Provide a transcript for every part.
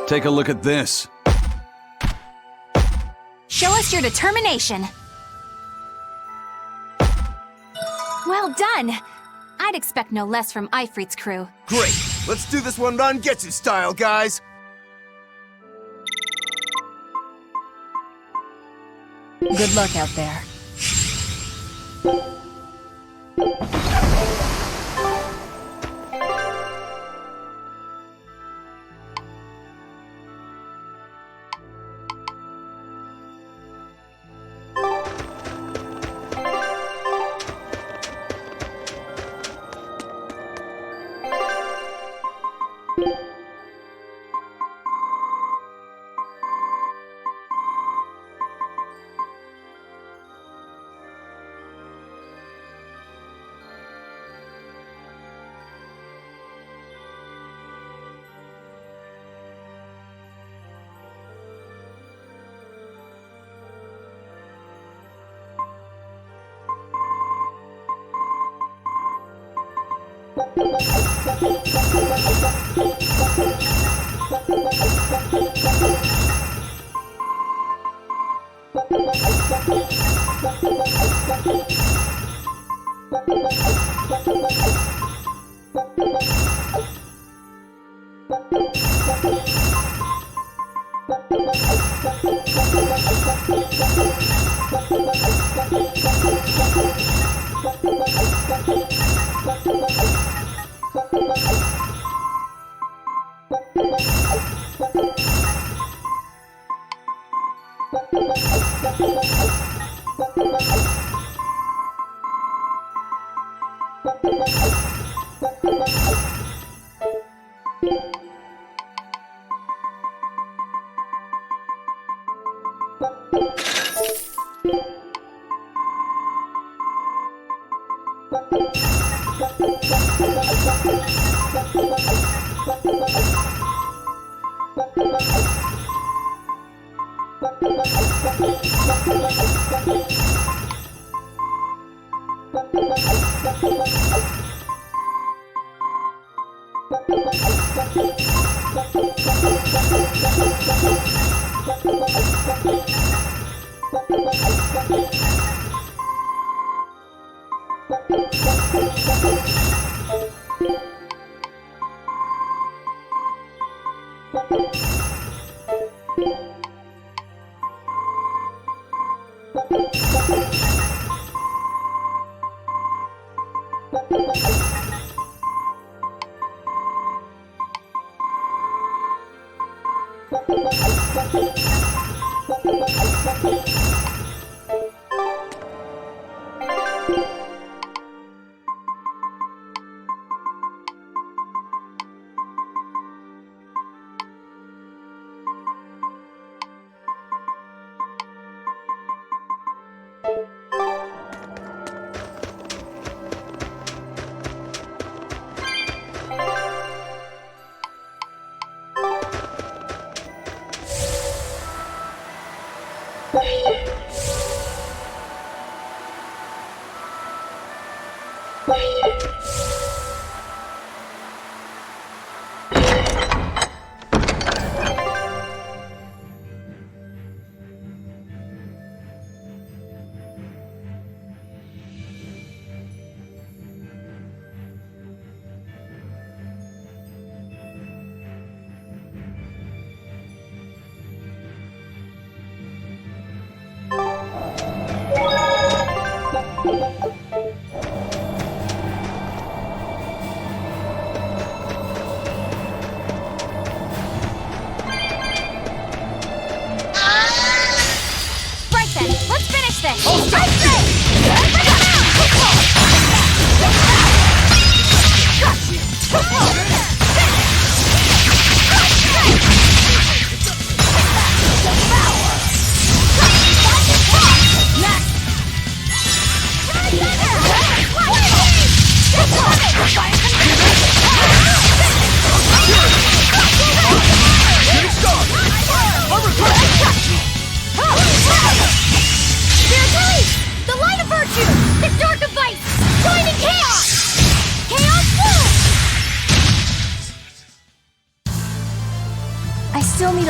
Take a look at this. Show us your determination. Well done. I'd expect no less from Ifrit's crew. Great! Let's do this one Rangetsu style, guys! Good luck out there.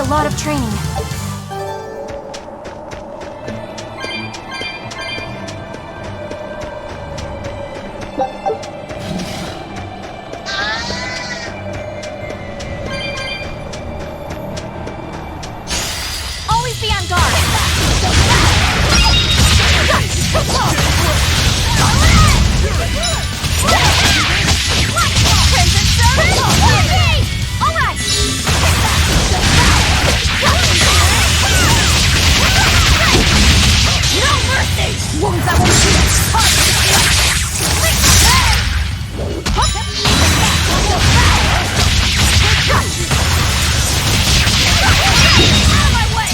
a lot of training. Always be on guard. Crimson Soda! All right. No mercy! Wounds that will out of my way!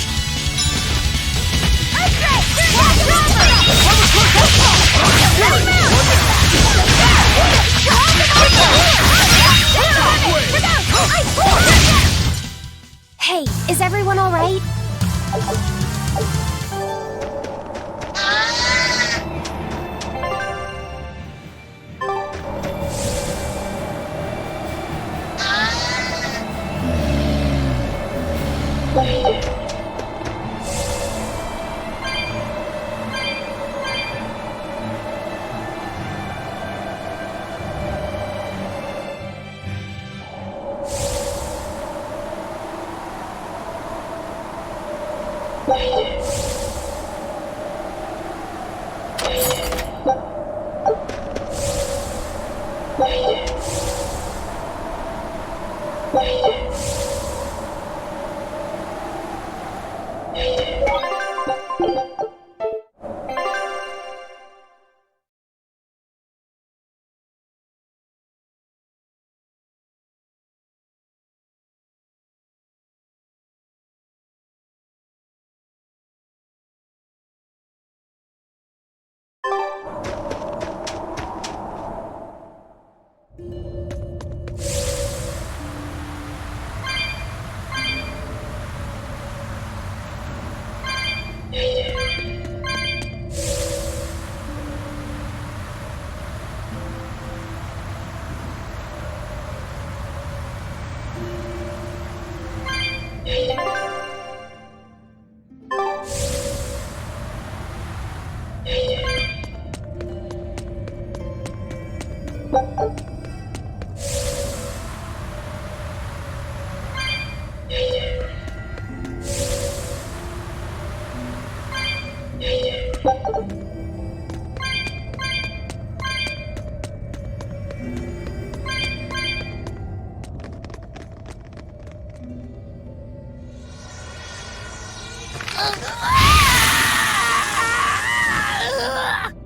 Hey, is everyone all right?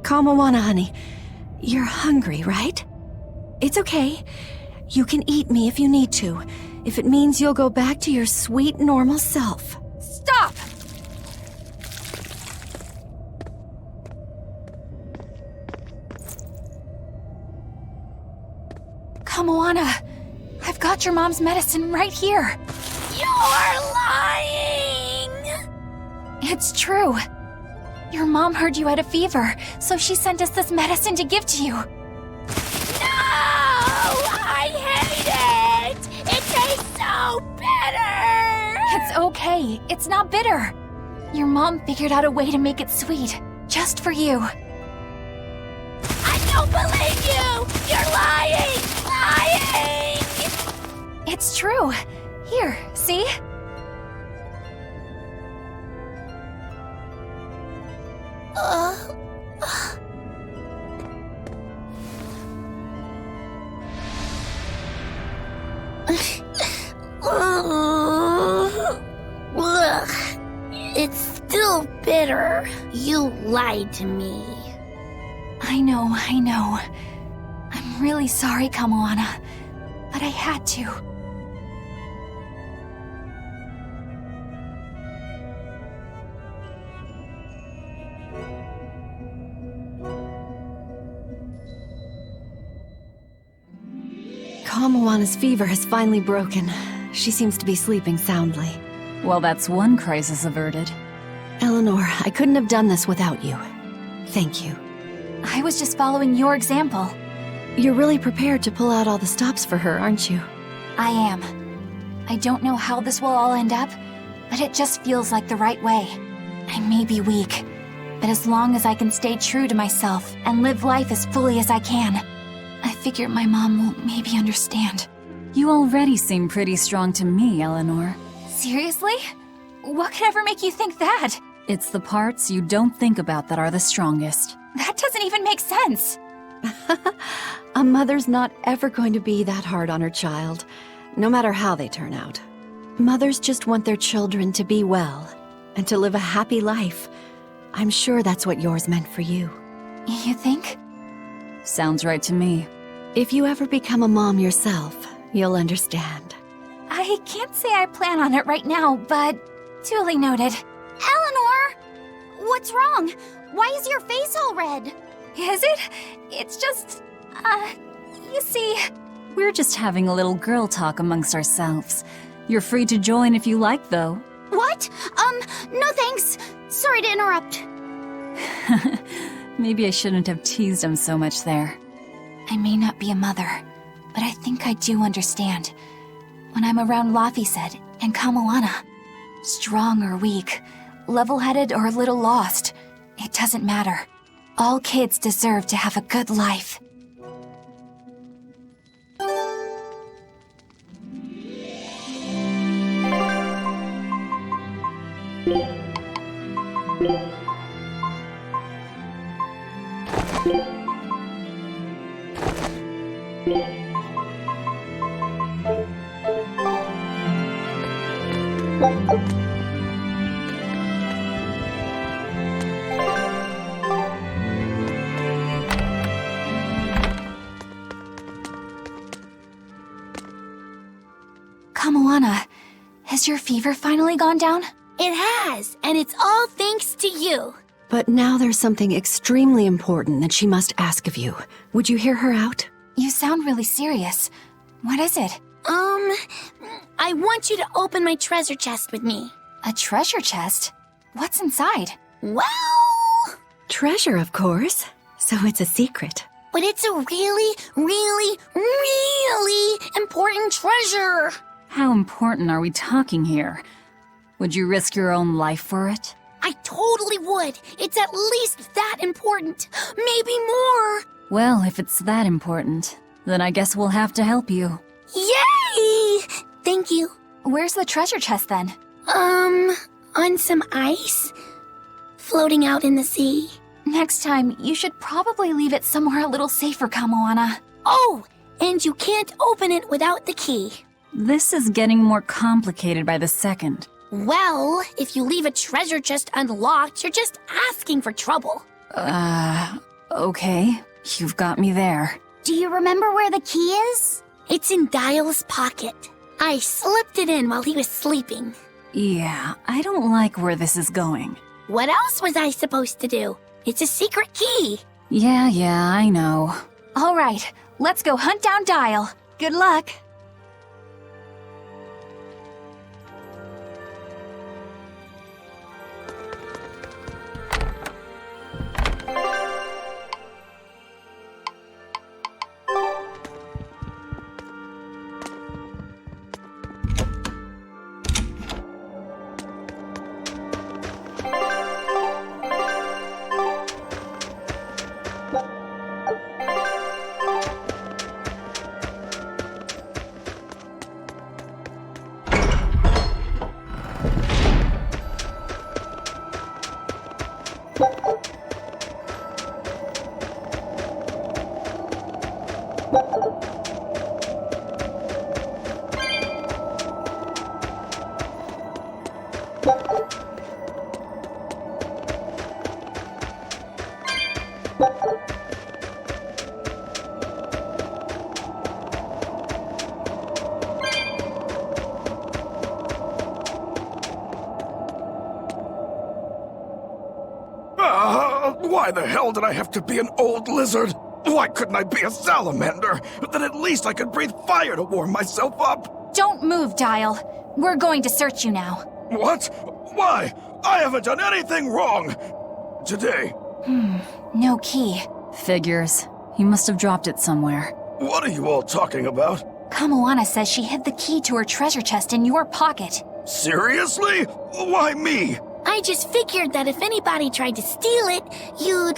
Kamawana, honey. You're hungry, right? It's okay. You can eat me if you need to, if it means you'll go back to your sweet, normal self. Stop! Kamoana, I've got your mom's medicine right here. You're lying! It's true. Your mom heard you had a fever, so she sent us this medicine to give to you. No! I hate it! It tastes so bitter! It's okay. It's not bitter. Your mom figured out a way to make it sweet, just for you. I don't believe you! You're lying! Lying! It's true. Here, see? It's still bitter. You lied to me. I know. I'm really sorry, Kamoana, but I had to. Kamawana's fever has finally broken. She seems to be sleeping soundly. Well, that's one crisis averted. Eleanor, I couldn't have done this without you. Thank you. I was just following your example. You're really prepared to pull out all the stops for her, aren't you? I am. I don't know how this will all end up, but it just feels like the right way. I may be weak, but as long as I can stay true to myself and live life as fully as I can, I figure my mom will maybe understand. You already seem pretty strong to me, Eleanor. Seriously? What could ever make you think that? It's the parts you don't think about that are the strongest. That doesn't even make sense. A mother's not ever going to be that hard on her child, no matter how they turn out. Mothers just want their children to be well and to live a happy life. I'm sure that's what yours meant for you. You think? Sounds right to me. If you ever become a mom yourself, you'll understand. I can't say I plan on it right now, but duly noted. Eleanor! What's wrong? Why is your face all red? Is it? It's just, you see... We're just having a little girl talk amongst ourselves. You're free to join if you like, though. What? No thanks. Sorry to interrupt. Maybe I shouldn't have teased him so much there. I may not be a mother, but I think I do understand. When I'm around Laphicet and Kamoana, strong or weak, level-headed or a little lost, it doesn't matter. All kids deserve to have a good life. Kamoana, has your fever finally gone down? It has, and it's all thanks to you. But now there's something extremely important that she must ask of you. Would you hear her out? You sound really serious. What is it? I want you to open my treasure chest with me. A treasure chest? What's inside? Well... Treasure, of course. So it's a secret. But it's a really, really, really important treasure. How important are we talking here? Would you risk your own life for it? I totally would. It's at least that important. Maybe more. Well, if it's that important, then I guess we'll have to help you. Yay! Thank you. Where's the treasure chest then? On some ice. Floating out in the sea. Next time, you should probably leave it somewhere a little safer, Kamoana. Oh, and you can't open it without the key. This is getting more complicated by the second. Well, if you leave a treasure chest unlocked, you're just asking for trouble. Okay. You've got me there. Do you remember where the key is? It's in Dial's pocket. I slipped it in while he was sleeping. Yeah, I don't like where this is going. What else was I supposed to do? It's a secret key. Yeah, I know. All right, let's go hunt down Dial. Good luck. Why the hell did I have to be an old lizard? Why couldn't I be a salamander? Then at least I could breathe fire to warm myself up. Don't move, Dial. We're going to search you now. What? Why? I haven't done anything wrong today. No key. Figures. He must have dropped it somewhere. What are you all talking about? Kamoana says she hid the key to her treasure chest in your pocket. Seriously? Why me? I just figured that if anybody tried to steal it, you'd,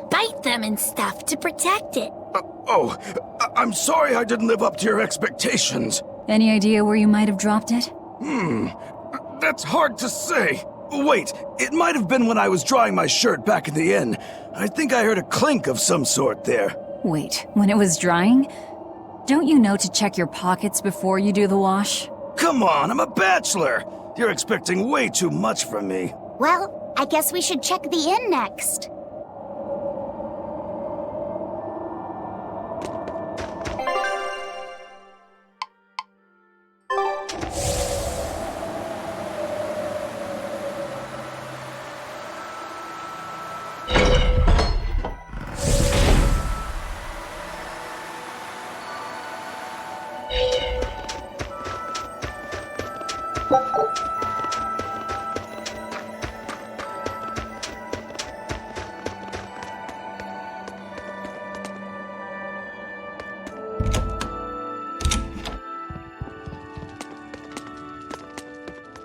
bite them and stuff to protect it. I'm sorry I didn't live up to your expectations. Any idea where you might have dropped it? That's hard to say. Wait, it might have been when I was drying my shirt back in the inn. I think I heard a clink of some sort there. Wait, when it was drying? Don't you know to check your pockets before you do the wash? Come on, I'm a bachelor. You're expecting way too much from me. Well, I guess we should check the inn next.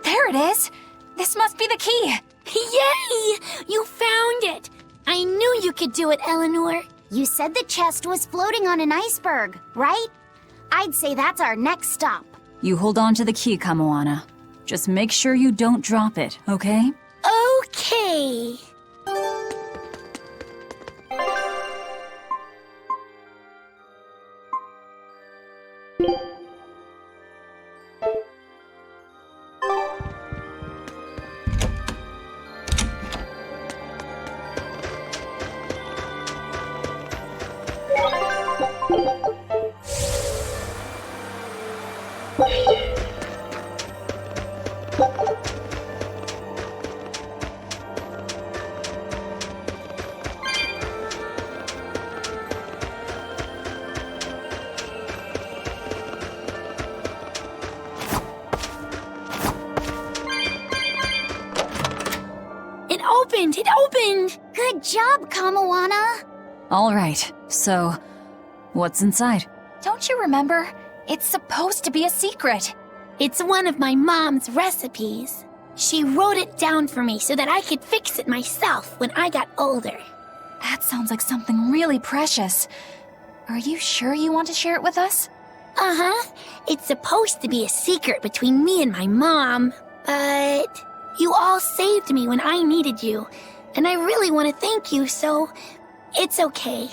There it is! This must be the key! Yay! You found it! I knew you could do it, Eleanor. You said the chest was floating on an iceberg, right? I'd say that's our next stop. You hold on to the key, Kamoana. Just make sure you don't drop it, okay? Okay. It opened! Good job, Kamoana! All right, so what's inside? Don't you remember? It's supposed to be a secret. It's one of my mom's recipes. She wrote it down for me so that I could fix it myself when I got older. That sounds like something really precious. Are you sure you want to share it with us? Uh-huh. It's supposed to be a secret between me and my mom, but you all saved me when I needed you, and I really want to thank you, so it's okay.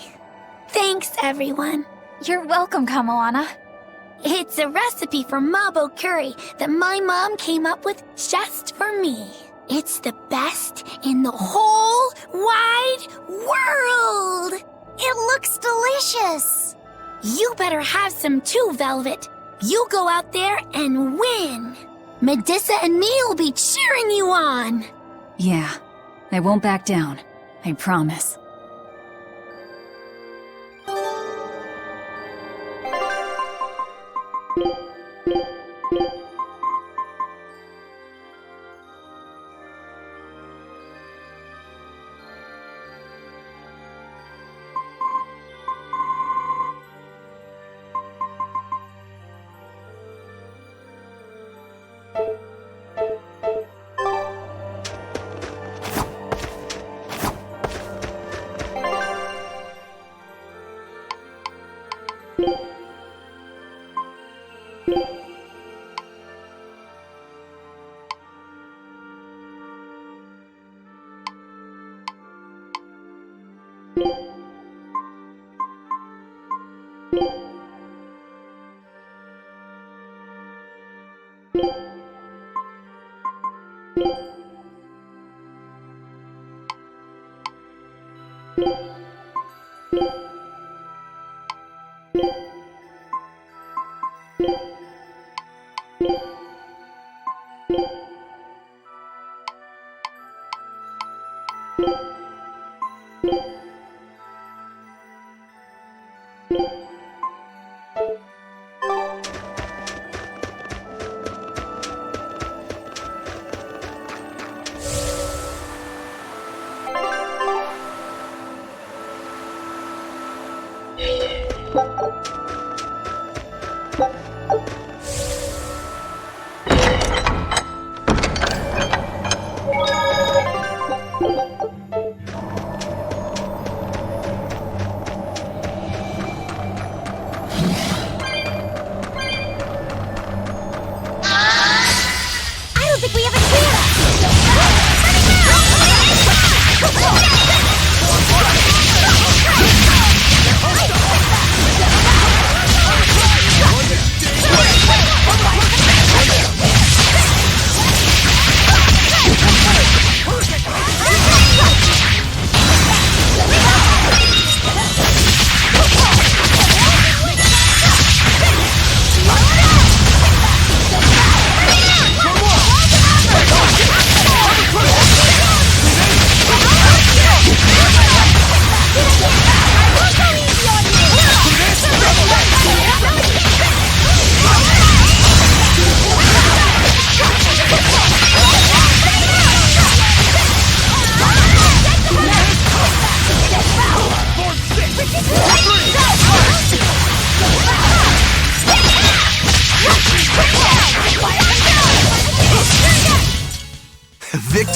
Thanks, everyone. You're welcome, Kamoana. It's a recipe for mabo curry that my mom came up with just for me. It's the best in the whole wide world! It looks delicious! You better have some too, Velvet. You go out there and win. Medissa and me will be cheering you on. Yeah, I won't back down. I promise.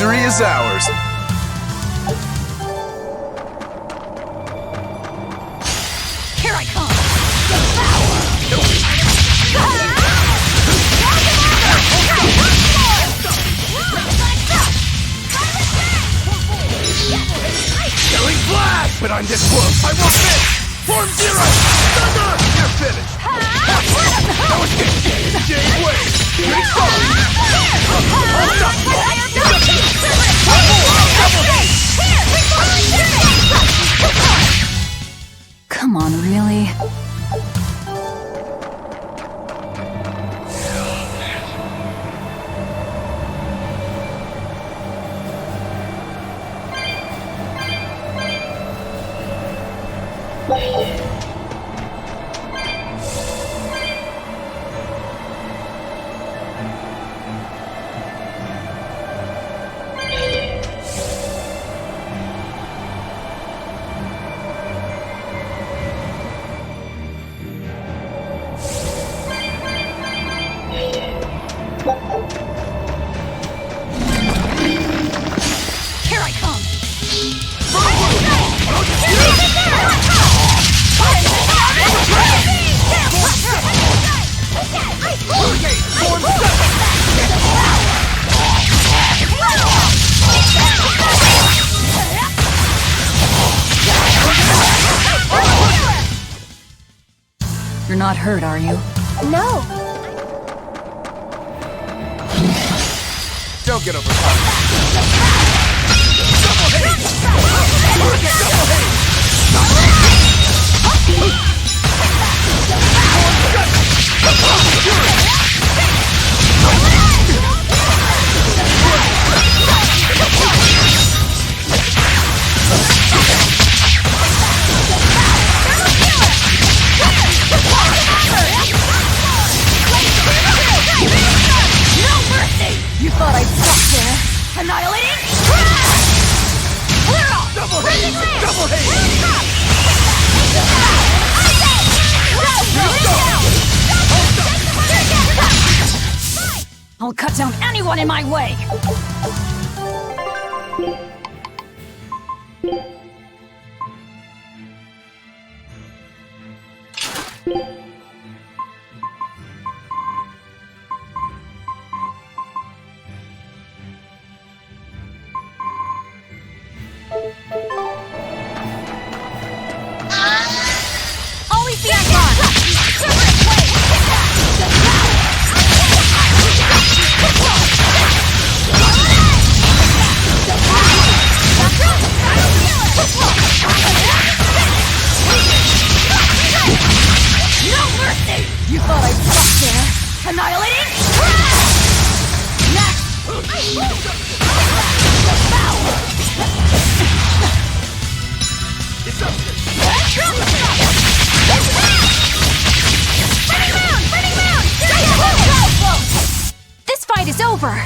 Victory is ours. Here I come! Killing flash! But I'm this close, I won't miss! Form zero! Thunder! You're finished! That was good! Jade Wave! Here it Come on, really? Here I come! You're not hurt, are you? No. Don't get overcome. You thought I'd stop there? Annihilating? Clear off! Double haze! Double haze! I'll cut down anyone in my way! Always be on guard! No mercy! You thought I'd stop there? Annihilating? Next! This fight is over!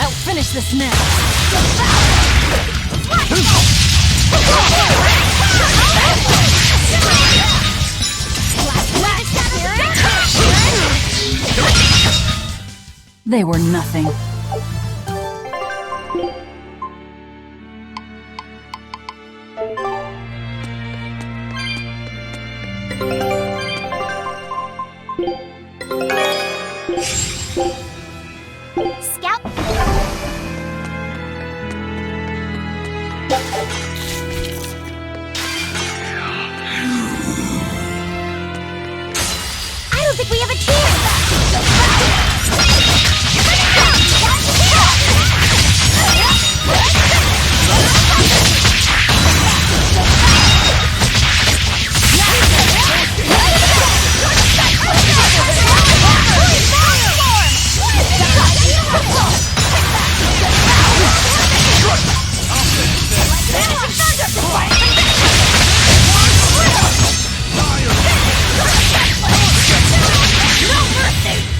I'll finish this now! They were nothing. Scout. I don't think we have a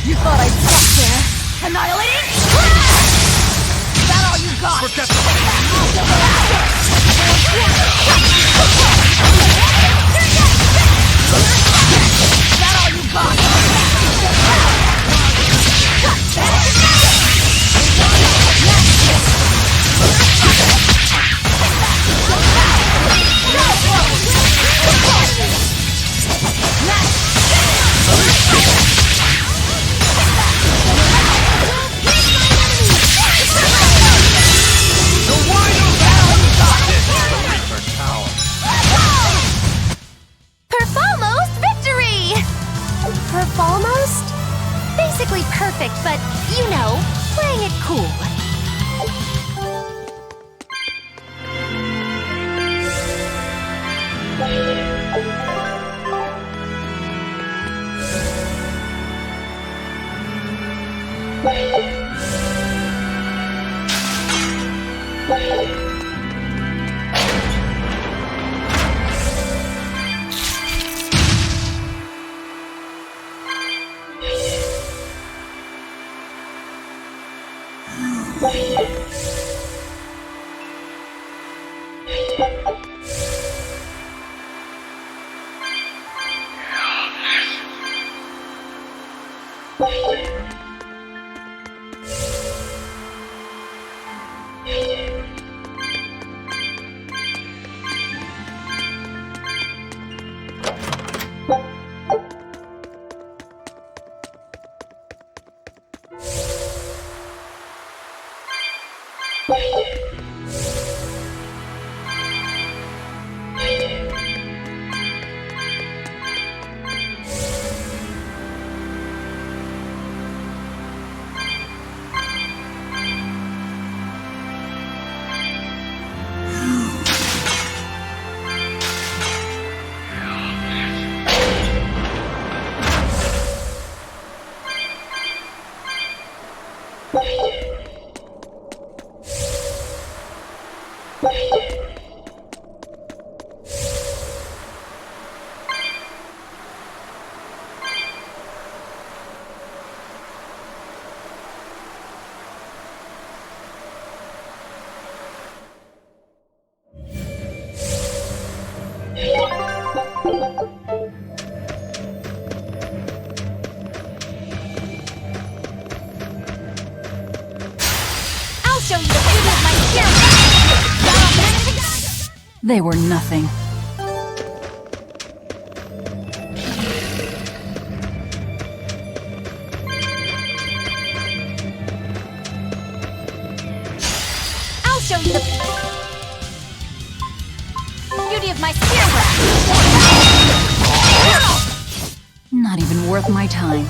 You thought I'd stop there? Annihilating? Is that all you got? Forget Is that all you got? Perfalmost victory! Perfalmost? Basically perfect, but, you know, playing it cool. I'll show you the beauty of my skill! They were nothing. I'll show you the beauty of my spear breath! Not even worth my time.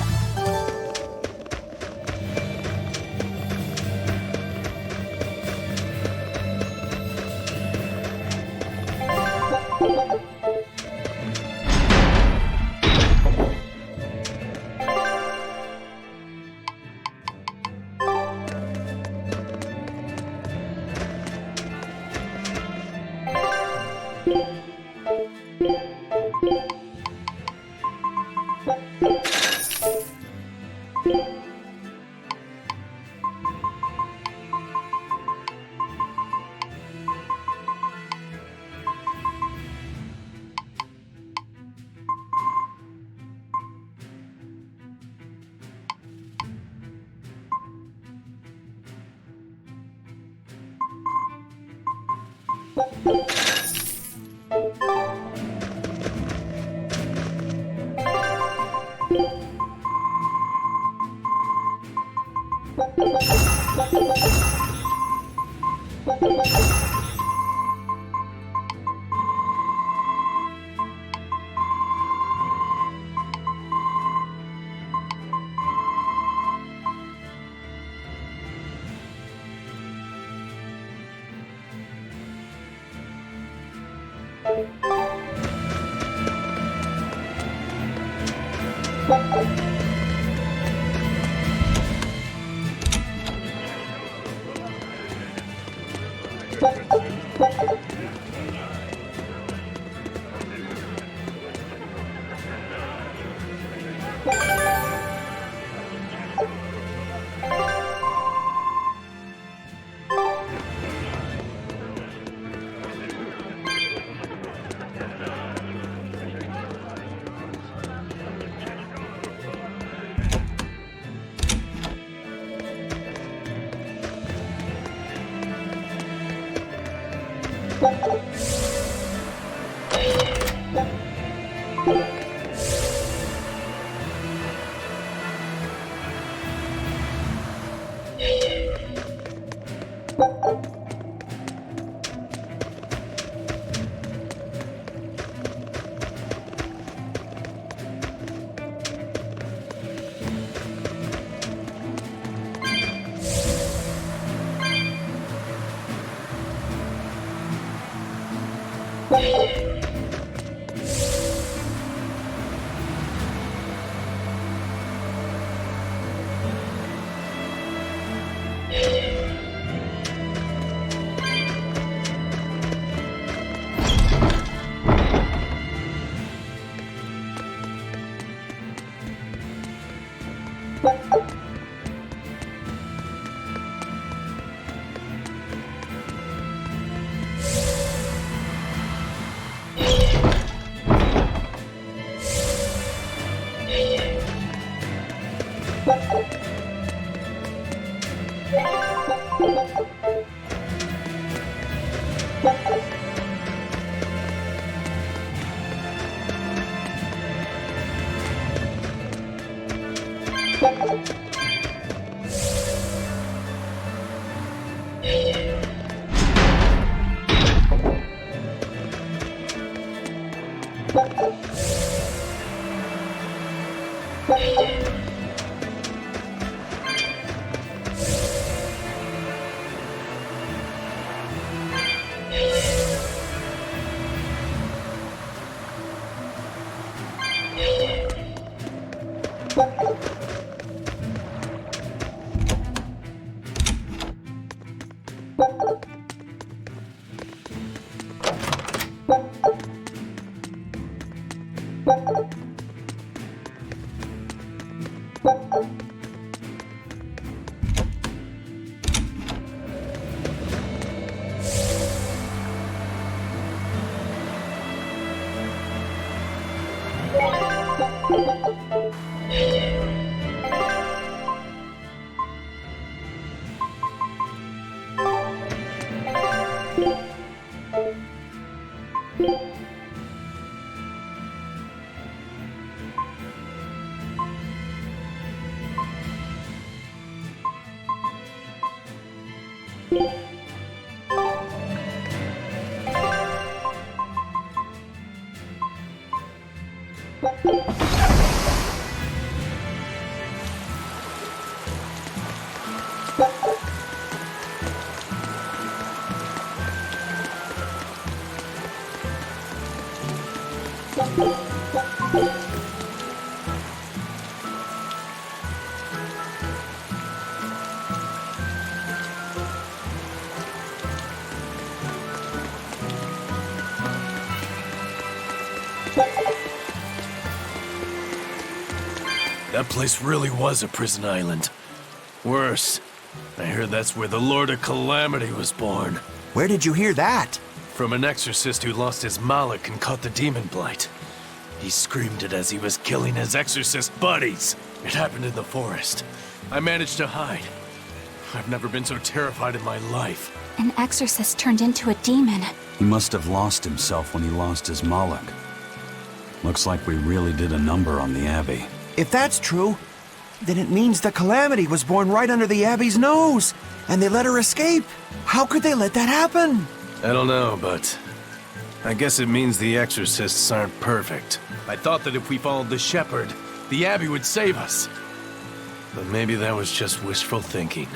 That place really was a prison island. Worse, I heard that's where the Lord of Calamity was born. Where did you hear that? From an exorcist who lost his malak and caught the demon blight. He screamed it as he was killing his exorcist buddies. It happened in the forest. I managed to hide. I've never been so terrified in my life. An exorcist turned into a demon. He must have lost himself when he lost his malak. Looks like we really did a number on the Abbey. If that's true, then it means the Calamity was born right under the Abbey's nose, and they let her escape. How could they let that happen? I don't know, but I guess it means the exorcists aren't perfect. I thought that if we followed the shepherd, the Abbey would save us. But maybe that was just wishful thinking.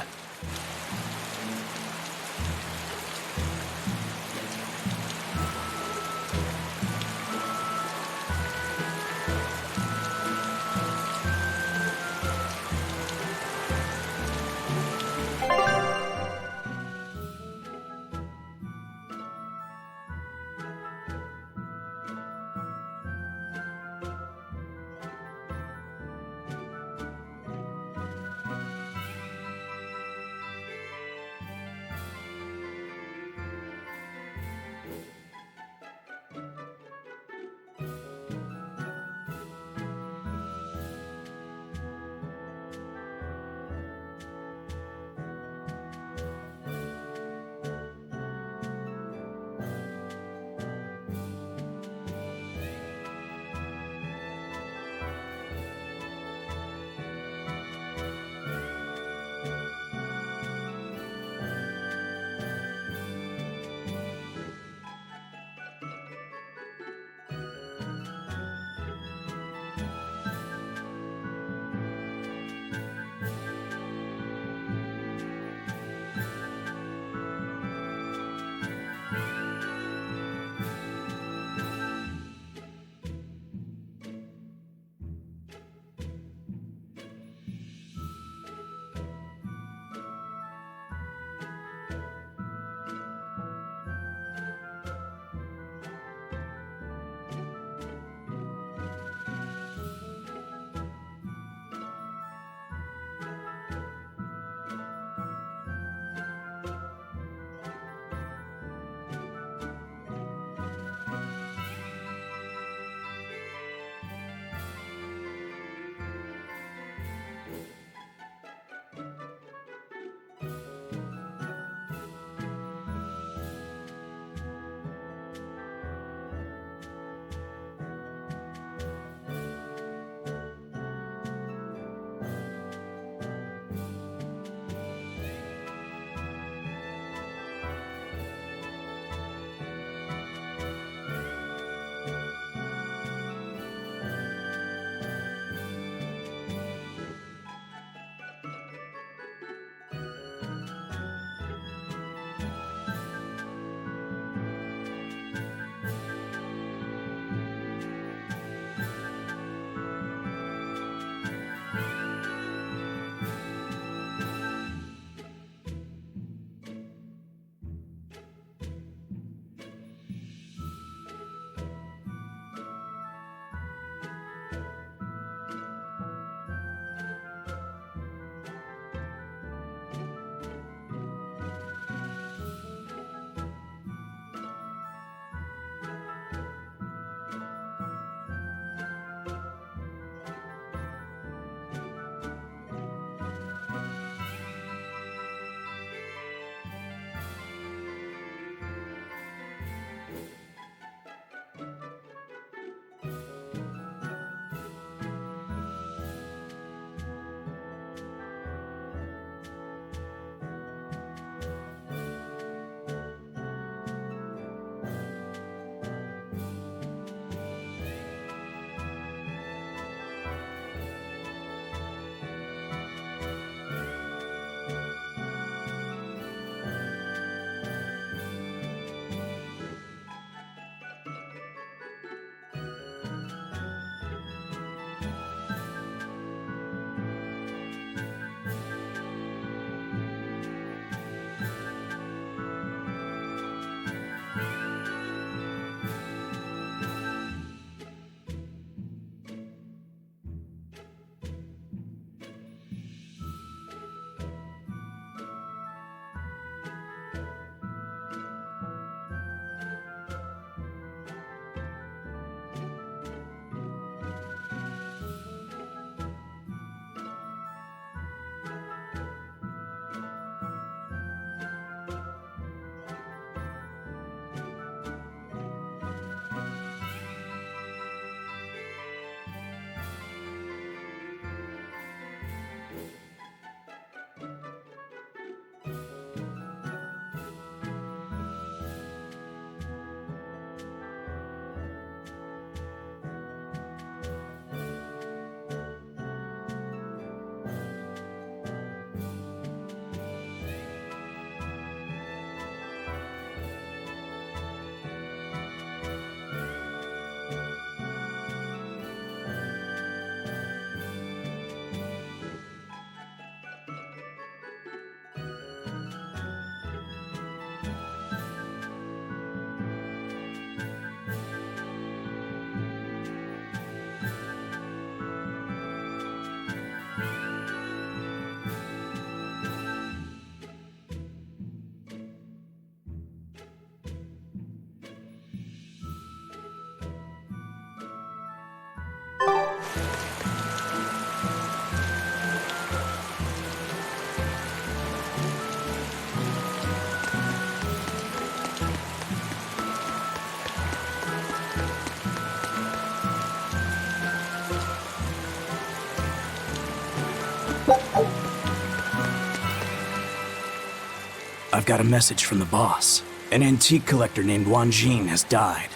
I've got a message from the boss. An antique collector named Wanjin has died,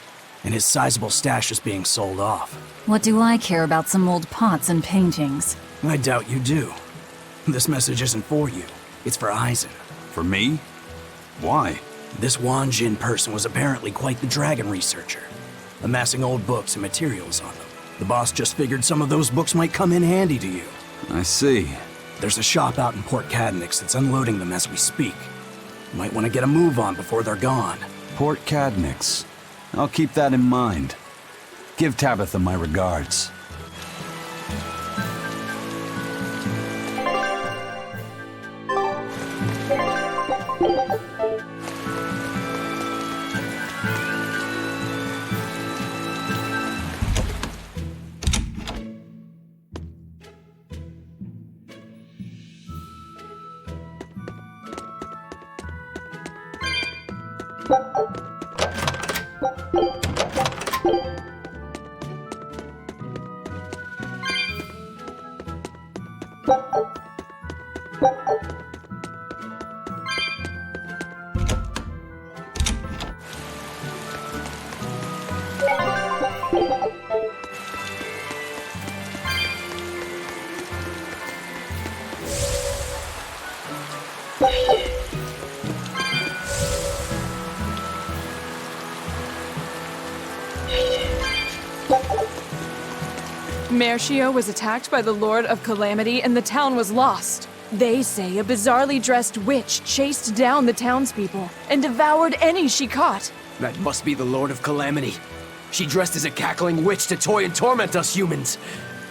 and his sizable stash is being sold off. What do I care about some old pots and paintings? I doubt you do. This message isn't for you. It's for Aizen. For me? Why? This Wanjin person was apparently quite the dragon researcher, amassing old books and materials on them. The boss just figured some of those books might come in handy to you. I see. There's a shop out in Port Cadnix that's unloading them as we speak. You might want to get a move on before they're gone. Port Cadnix. I'll keep that in mind. Give Tabitha my regards. Mercio was attacked by the Lord of Calamity and the town was lost. They say a bizarrely dressed witch chased down the townspeople and devoured any she caught. That must be the Lord of Calamity. She dressed as a cackling witch to toy and torment us humans.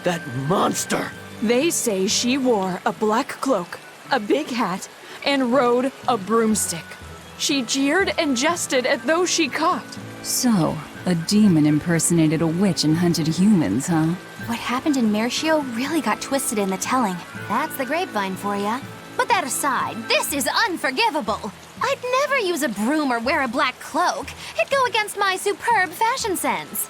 That monster! They say she wore a black cloak, a big hat, and rode a broomstick. She jeered and jested at those she caught. So, a demon impersonated a witch and hunted humans, huh? What happened in Mercio really got twisted in the telling. That's the grapevine for ya. But that aside, this is unforgivable. I'd never use a broom or wear a black cloak. It'd go against my superb fashion sense.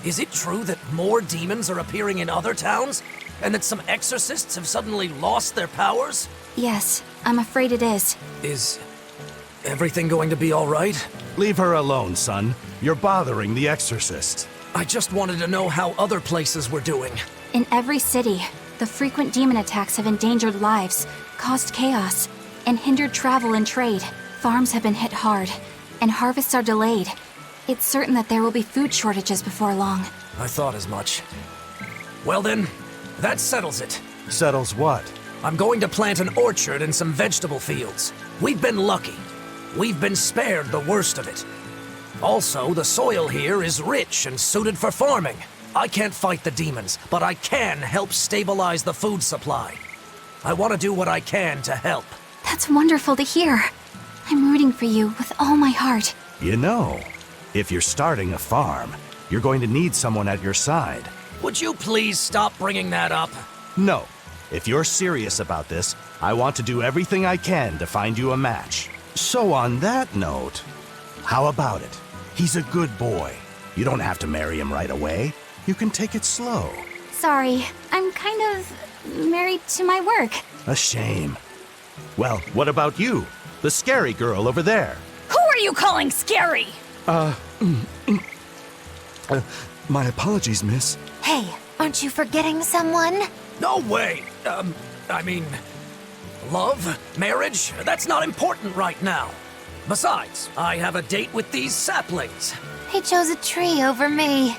Is it true that more demons are appearing in other towns? And that some exorcists have suddenly lost their powers? Yes, I'm afraid it is. Is everything going to be all right? Leave her alone, son. You're bothering the exorcist. I just wanted to know how other places were doing. In every city, the frequent demon attacks have endangered lives, caused chaos, and hindered travel and trade. Farms have been hit hard, and harvests are delayed. It's certain that there will be food shortages before long. I thought as much. Well then, that settles it. Settles what? I'm going to plant an orchard and some vegetable fields. We've been lucky. We've been spared the worst of it. Also, the soil here is rich and suited for farming. I can't fight the demons, but I can help stabilize the food supply. I want to do what I can to help. That's wonderful to hear. I'm rooting for you with all my heart. You know, if you're starting a farm, you're going to need someone at your side. Would you please stop bringing that up? No. If you're serious about this, I want to do everything I can to find you a match. So on that note, how about it? He's a good boy. You don't have to marry him right away. You can take it slow. Sorry, I'm kind of married to my work. A shame. Well, what about you? The scary girl over there. Who are you calling scary? My apologies, miss. Hey, aren't you forgetting someone? No way! Love? Marriage? That's not important right now. Besides, I have a date with these saplings. He chose a tree over me.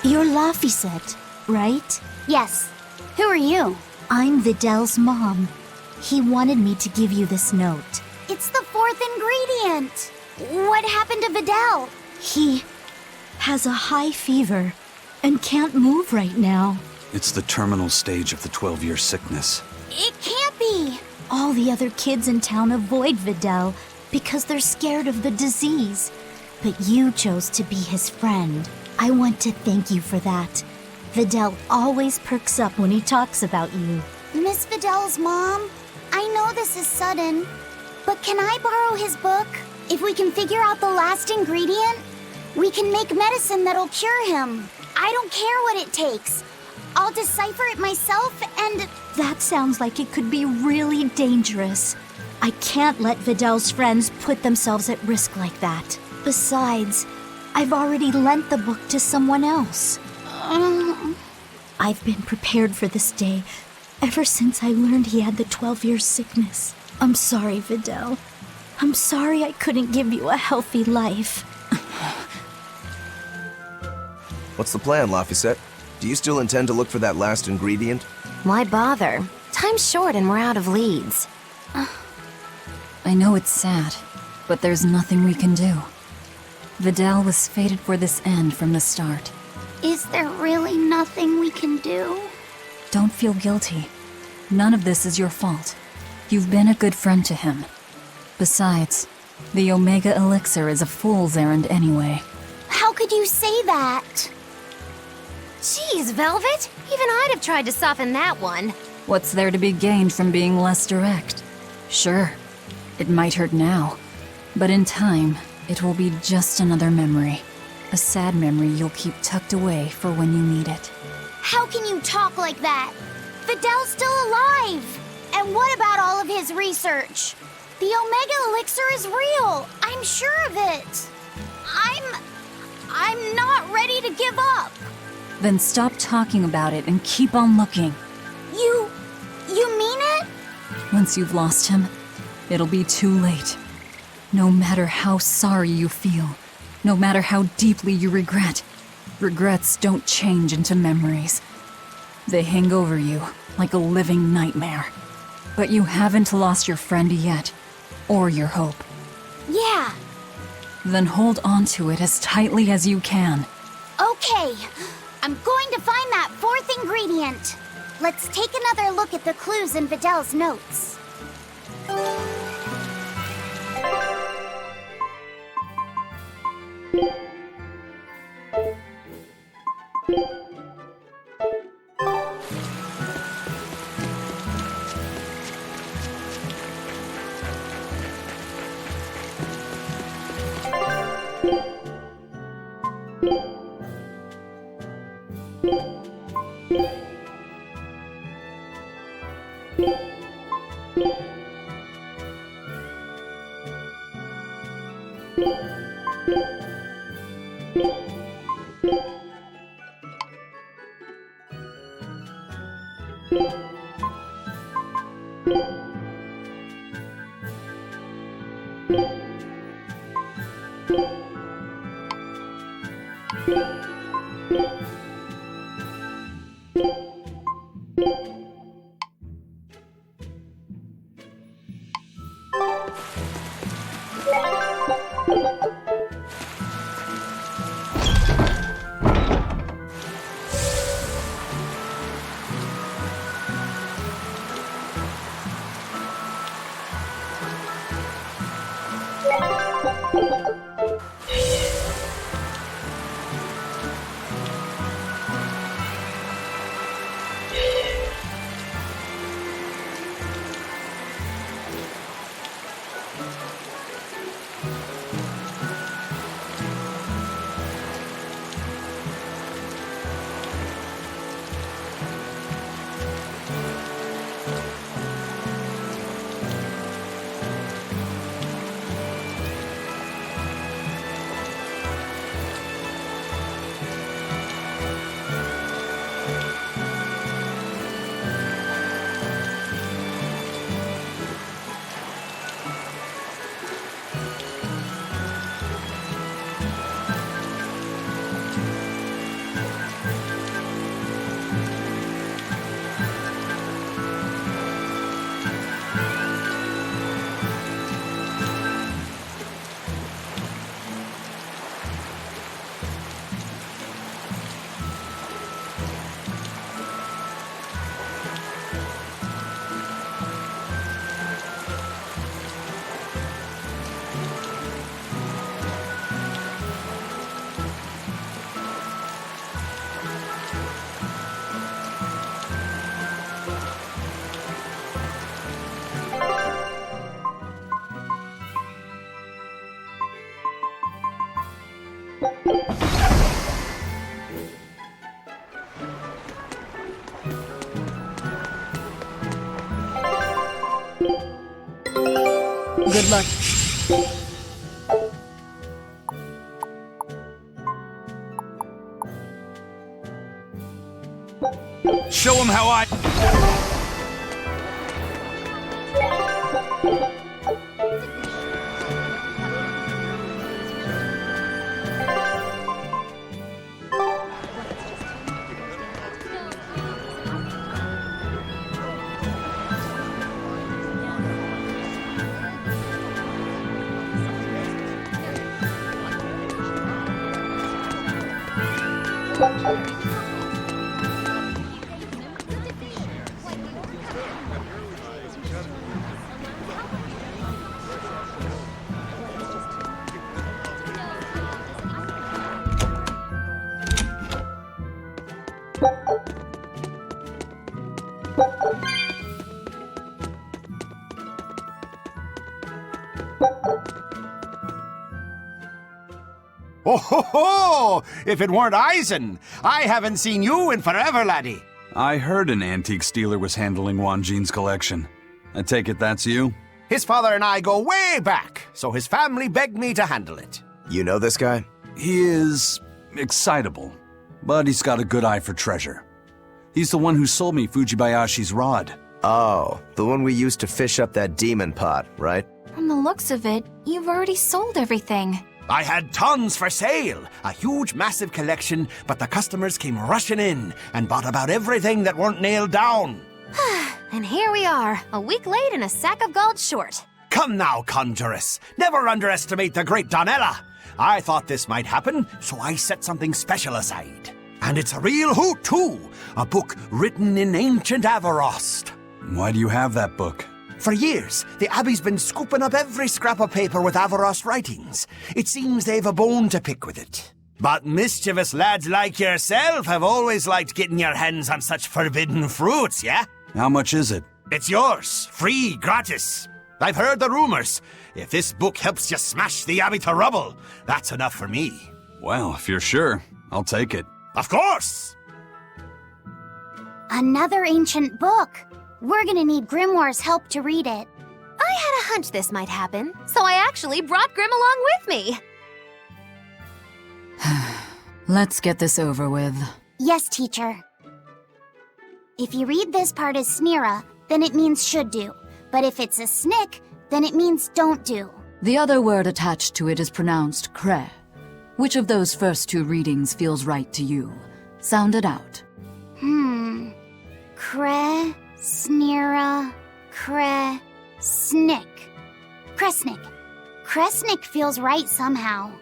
You're Laphicet, right? Yes. Who are you? I'm Vidal's mom. He wanted me to give you this note. It's the fourth ingredient. What happened to Vidal? He has a high fever and can't move right now. It's the terminal stage of the 12-year sickness. It can't be. All the other kids in town avoid Vidal because they're scared of the disease. But you chose to be his friend. I want to thank you for that. Vidal always perks up when he talks about you. Miss Vidal's mom, I know this is sudden, but can I borrow his book? If we can figure out the last ingredient, we can make medicine that'll cure him. I don't care what it takes. I'll decipher it myself and... That sounds like it could be really dangerous. I can't let Vidal's friends put themselves at risk like that. Besides, I've already lent the book to someone else. I've been prepared for this day ever since I learned he had the 12-year sickness. I'm sorry, Vidal. I'm sorry I couldn't give you a healthy life. What's the plan, Laphicet? Do you still intend to look for that last ingredient? Why bother? Time's short and we're out of leads. I know it's sad, but there's nothing we can do. Vidal was fated for this end from the start. Is there really nothing we can do? Don't feel guilty. None of this is your fault. You've been a good friend to him. Besides, the Omega Elixir is a fool's errand anyway. How could you say that? Jeez, Velvet! Even I'd have tried to soften that one. What's there to be gained from being less direct? Sure, it might hurt now, but in time, it will be just another memory. A sad memory you'll keep tucked away for when you need it. How can you talk like that? Vidal's still alive! And what about all of his research? The Omega Elixir is real! I'm sure of it! I'm not ready to give up! Then stop talking about it and keep on looking. You mean it? Once you've lost him, it'll be too late. No matter how sorry you feel, no matter how deeply you regret, regrets don't change into memories. They hang over you like a living nightmare. But you haven't lost your friend yet, or your hope. Yeah. Then hold on to it as tightly as you can. Okay. I'm going to find that fourth ingredient. Let's take another look at the clues in Vidal's notes. Good luck. Show him how I... Oh ho ho! If it weren't Eisen! I haven't seen you in forever, laddie. I heard an antique stealer was handling Wanjin's collection. I take it that's you? His father and I go way back, so his family begged me to handle it. You know this guy? He is... excitable, but he's got a good eye for treasure. He's the one who sold me Fujibayashi's rod. Oh, the one we used to fish up that demon pot, right? From the looks of it, you've already sold everything. I had tons for sale, a huge massive collection, but the customers came rushing in and bought about everything that weren't nailed down. And here we are, a week late and a sack of gold short. Come now, Conjuress. Never underestimate the great Donella. I thought this might happen, so I set something special aside. And it's a real hoot, too. A book written in ancient Avarost. Why do you have that book? For years, the Abbey's been scooping up every scrap of paper with Avarost writings. It seems they've a bone to pick with it. But mischievous lads like yourself have always liked getting your hands on such forbidden fruits, yeah? How much is it? It's yours, free, gratis. I've heard the rumors. If this book helps you smash the Abbey to rubble, that's enough for me. Well, if you're sure, I'll take it. Of course! Another ancient book. We're gonna need Grimoire's help to read it. had a hunch this might happen, so I actually brought Grim along with me. Let's get this over with. Yes, teacher. If you read this part as snira, then it means should do. But if it's a snick, then it means don't do. The other word attached to it is pronounced cre. Which of those first two readings feels right to you? Sound it out. Cre, snira, cre, snick. Kresnik. Kresnik feels right somehow.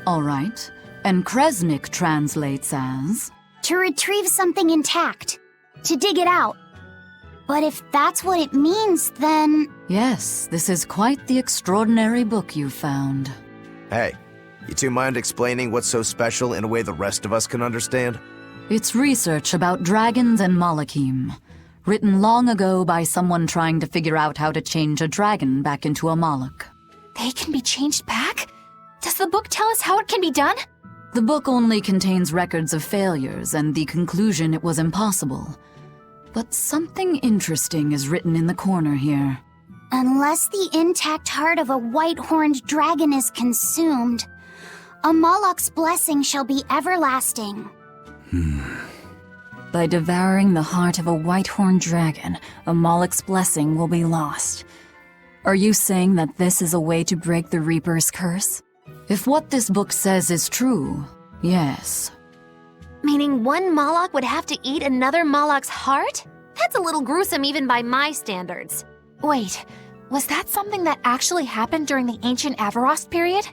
All right. And Kresnik translates as? To retrieve something intact. To dig it out. But if that's what it means, then... Yes, this is quite the extraordinary book you found. Hey, you two mind explaining what's so special in a way the rest of us can understand? It's research about dragons and Malachim, written long ago by someone trying to figure out how to change a dragon back into a Malach. They can be changed back? Does the book tell us how it can be done? The book only contains records of failures and the conclusion it was impossible. But something interesting is written in the corner here. Unless the intact heart of a white-horned dragon is consumed, a Moloch's blessing shall be everlasting. By devouring the heart of a white-horned dragon, a Moloch's blessing will be lost. Are you saying that this is a way to break the Reaper's curse? If what this book says is true, yes. Meaning one Moloch would have to eat another Moloch's heart? That's a little gruesome even by my standards. Wait, was that something that actually happened during the ancient Avarost period?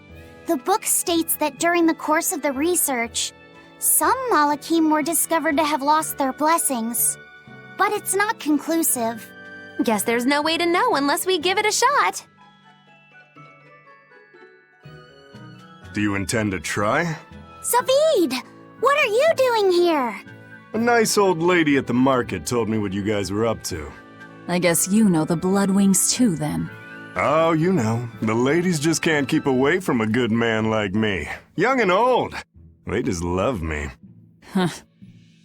The book states that during the course of the research, some Malachim were discovered to have lost their blessings. But it's not conclusive. Guess there's no way to know unless we give it a shot. Do you intend to try? Zavid! What are you doing here? A nice old lady at the market told me what you guys were up to. I guess you know the Bloodwings too, then. Oh, you know, the ladies just can't keep away from a good man like me. Young and old. They just love me. Huh.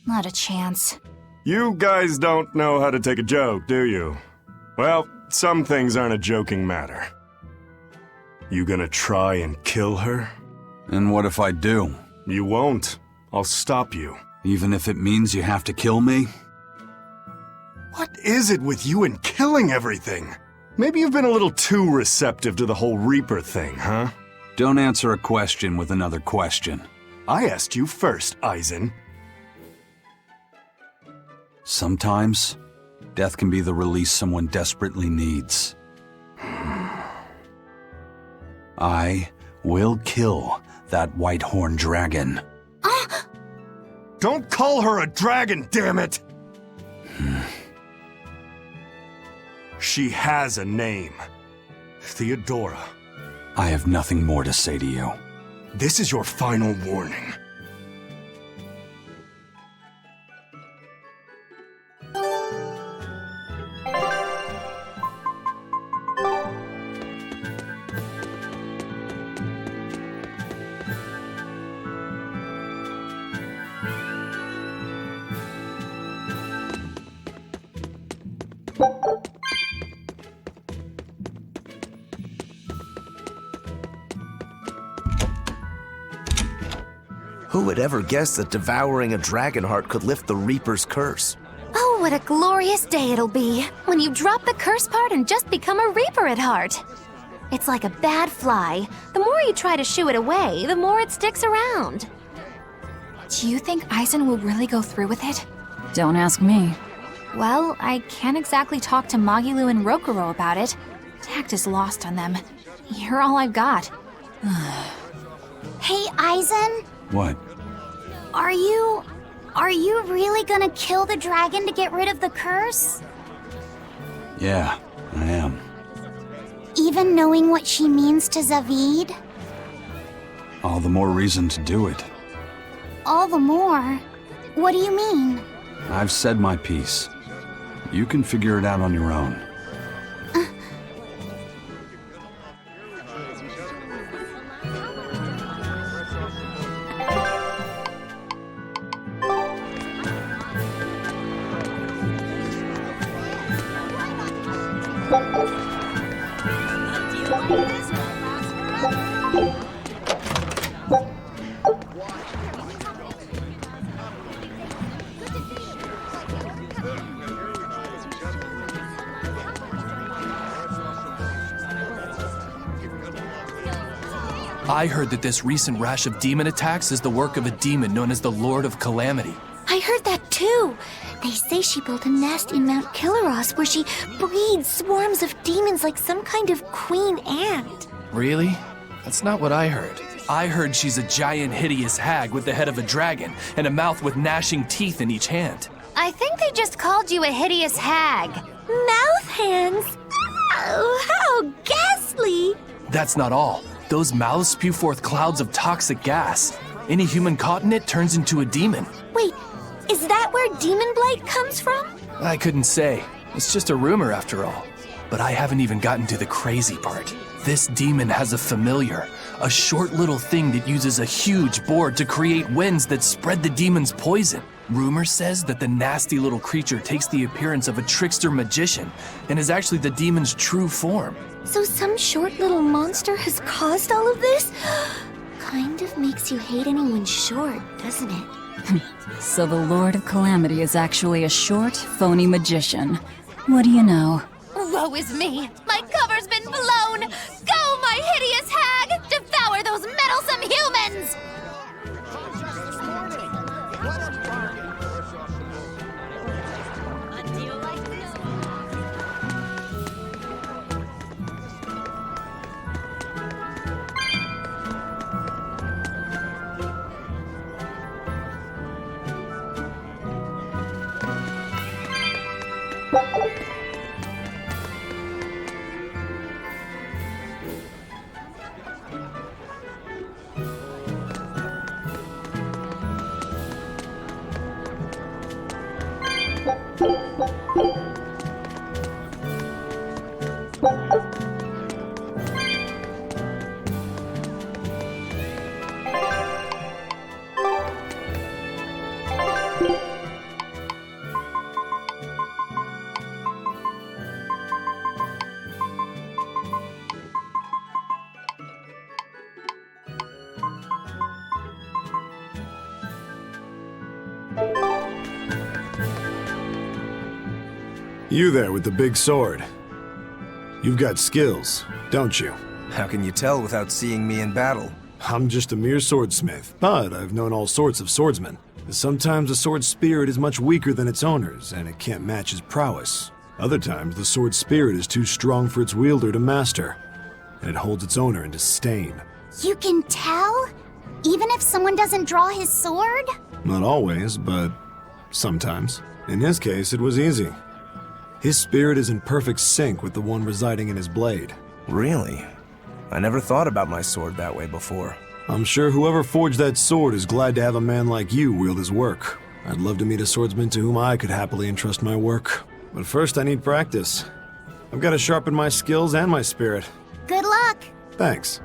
Not a chance. You guys don't know how to take a joke, do you? Well, some things aren't a joking matter. You gonna try and kill her? And what if I do? You won't. I'll stop you. Even if it means you have to kill me? What is it with you and killing everything? Maybe you've been a little too receptive to the whole Reaper thing, huh? Don't answer a question with another question. I asked you first, Eisen. Sometimes, death can be the release someone desperately needs. I will kill that white-horned dragon. Don't call her a dragon, damn it! She has a name. Theodora. I have nothing more to say to you. This is your final warning. Who would ever guess that devouring a dragon heart could lift the Reaper's curse? Oh, what a glorious day it'll be when you drop the curse part and just become a Reaper at heart. It's like a bad fly. The more you try to shoo it away, the more it sticks around. Do you think Eisen will really go through with it? Don't ask me. Well, I can't exactly talk to Magilu and Rokuro about it. Tact is lost on them. You're all I've got. Hey, Eisen? What? Are you really gonna kill the dragon to get rid of the curse? Yeah, I am. Even knowing what she means to Zavid? All the more reason to do it. All the more? What do you mean? I've said my piece. You can figure it out on your own. I heard that this recent rash of demon attacks is the work of a demon known as the Lord of Calamity. I heard that too. They say she built a nest in Mount Killaros where she breeds swarms of demons like some kind of queen ant. Really? That's not what I heard. I heard she's a giant, hideous hag with the head of a dragon and a mouth with gnashing teeth in each hand. I think they just called you a hideous hag. Mouth hands? Oh, how ghastly! That's not all. Those mouths spew forth clouds of toxic gas. Any human caught in it turns into a demon. Wait, is that where demon blight comes from? I couldn't say. It's just a rumor after all. But I haven't even gotten to the crazy part. This demon has a familiar, a short little thing that uses a huge board to create winds that spread the demon's poison. Rumor says that the nasty little creature takes the appearance of a trickster magician and is actually the demon's true form. So some short little monster has caused all of this? Kind of makes you hate anyone short, doesn't it? So the Lord of Calamity is actually a short, phony magician. What do you know? Woe is me! My cover's been blown! Go, my hideous hag! Devour those meddlesome humans! You there with the big sword. You've got skills, don't you? How can you tell without seeing me in battle? I'm just a mere swordsmith, but I've known all sorts of swordsmen. Sometimes a sword's spirit is much weaker than its owner's, and it can't match his prowess. Other times, the sword's spirit is too strong for its wielder to master, and it holds its owner in disdain. You can tell? Even if someone doesn't draw his sword? Not always, but sometimes. In his case, it was easy. His spirit is in perfect sync with the one residing in his blade. Really? I never thought about my sword that way before. I'm sure whoever forged that sword is glad to have a man like you wield his work. I'd love to meet a swordsman to whom I could happily entrust my work. But first I need practice. I've got to sharpen my skills and my spirit. Good luck! Thanks.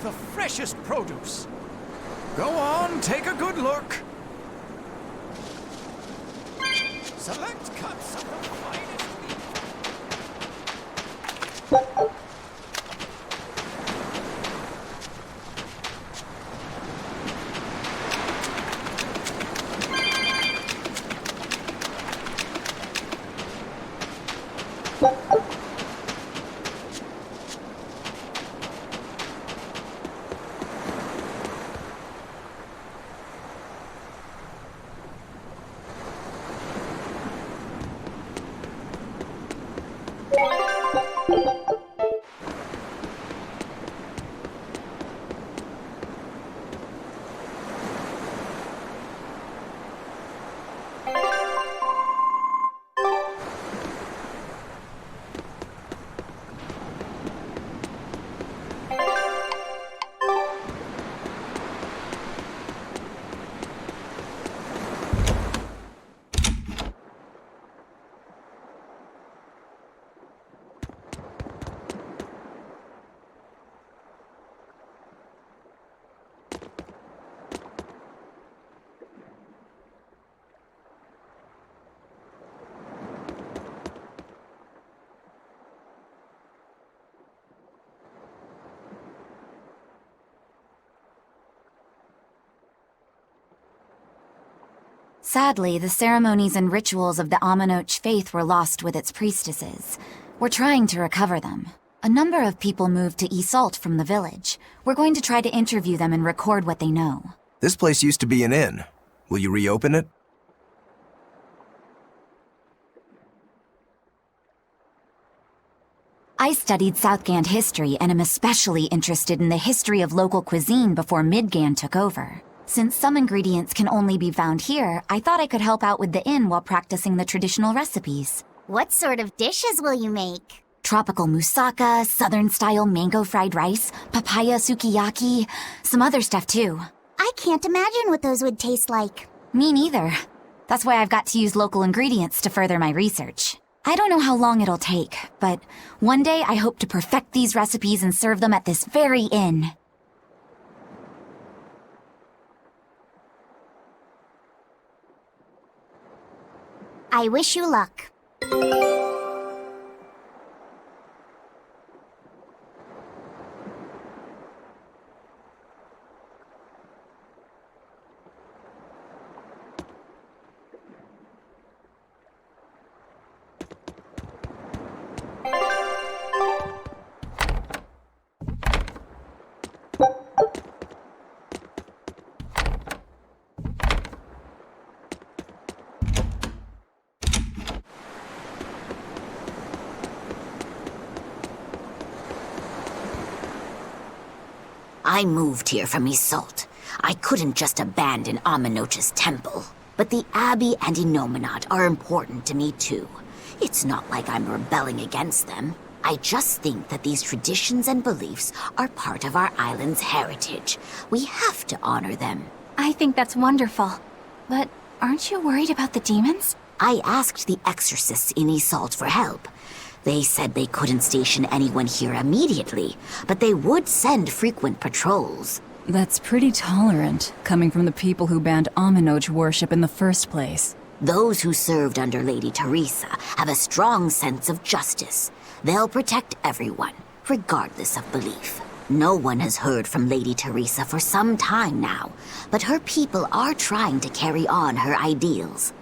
The freshest produce. Go on, take a good look. Select cuts of the finest meat. Sadly, the ceremonies and rituals of the Amanoch faith were lost with its priestesses. We're trying to recover them. A number of people moved to Iseult from the village. We're going to try to interview them and record what they know. This place used to be an inn. Will you reopen it? I studied Southgand history and am especially interested in the history of local cuisine before Midgand took over. Since some ingredients can only be found here, I thought I could help out with the inn while practicing the traditional recipes. What sort of dishes will you make? Tropical moussaka, southern-style mango fried rice, papaya sukiyaki, some other stuff too. I can't imagine what those would taste like. Me neither. That's why I've got to use local ingredients to further my research. I don't know how long it'll take, but one day I hope to perfect these recipes and serve them at this very inn. I wish you luck. I moved here from Iseult. I couldn't just abandon Amanoch's temple. But the Abbey and Inominat are important to me too. It's not like I'm rebelling against them. I just think that these traditions and beliefs are part of our island's heritage. We have to honor them. I think that's wonderful. But aren't you worried about the demons? I asked the exorcists in Iseult for help. They said they couldn't station anyone here immediately, but they would send frequent patrols. That's pretty tolerant, coming from the people who banned Amanoch worship in the first place. Those who served under Lady Teresa have a strong sense of justice. They'll protect everyone, regardless of belief. No one has heard from Lady Teresa for some time now, but her people are trying to carry on her ideals.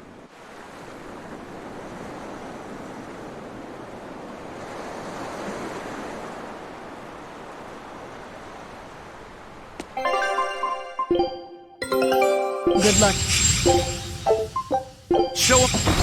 Good luck. Show up.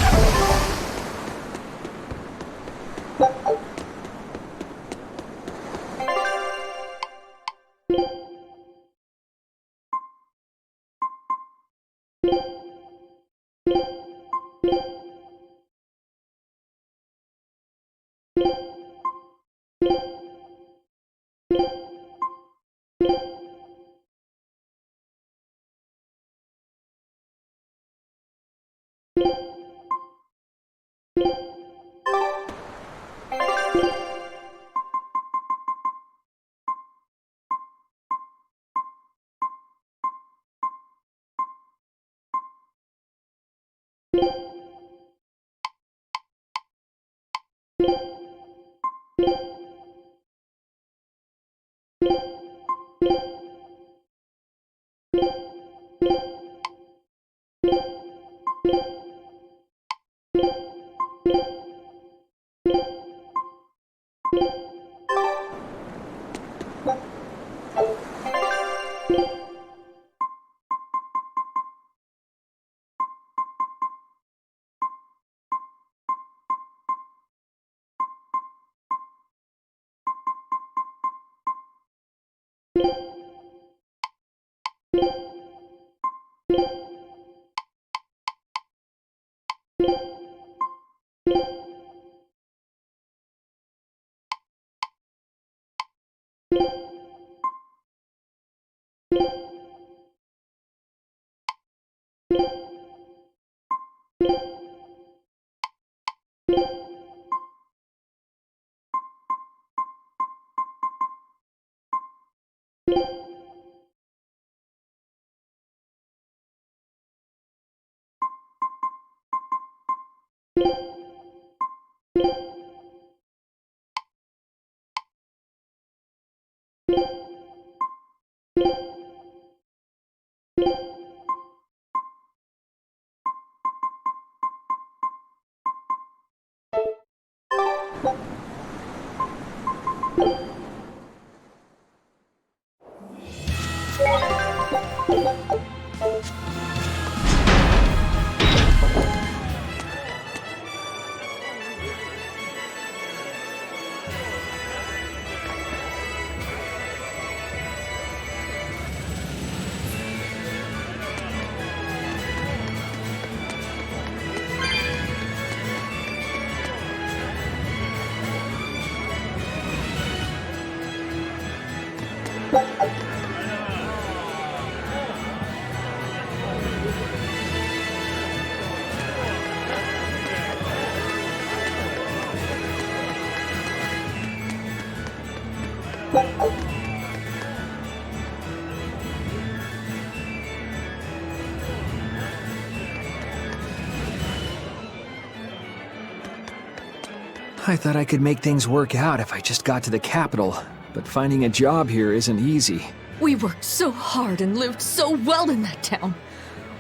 I thought I could make things work out if I just got to the capital, but finding a job here isn't easy. We worked so hard and lived so well in that town.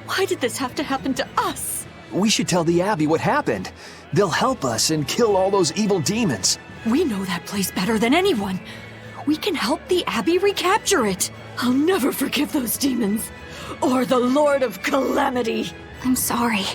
Why did this have to happen to us? We should tell the Abbey what happened. They'll help us and kill all those evil demons. We know that place better than anyone. We can help the Abbey recapture it. I'll never forgive those demons. Or the Lord of Calamity. I'm sorry.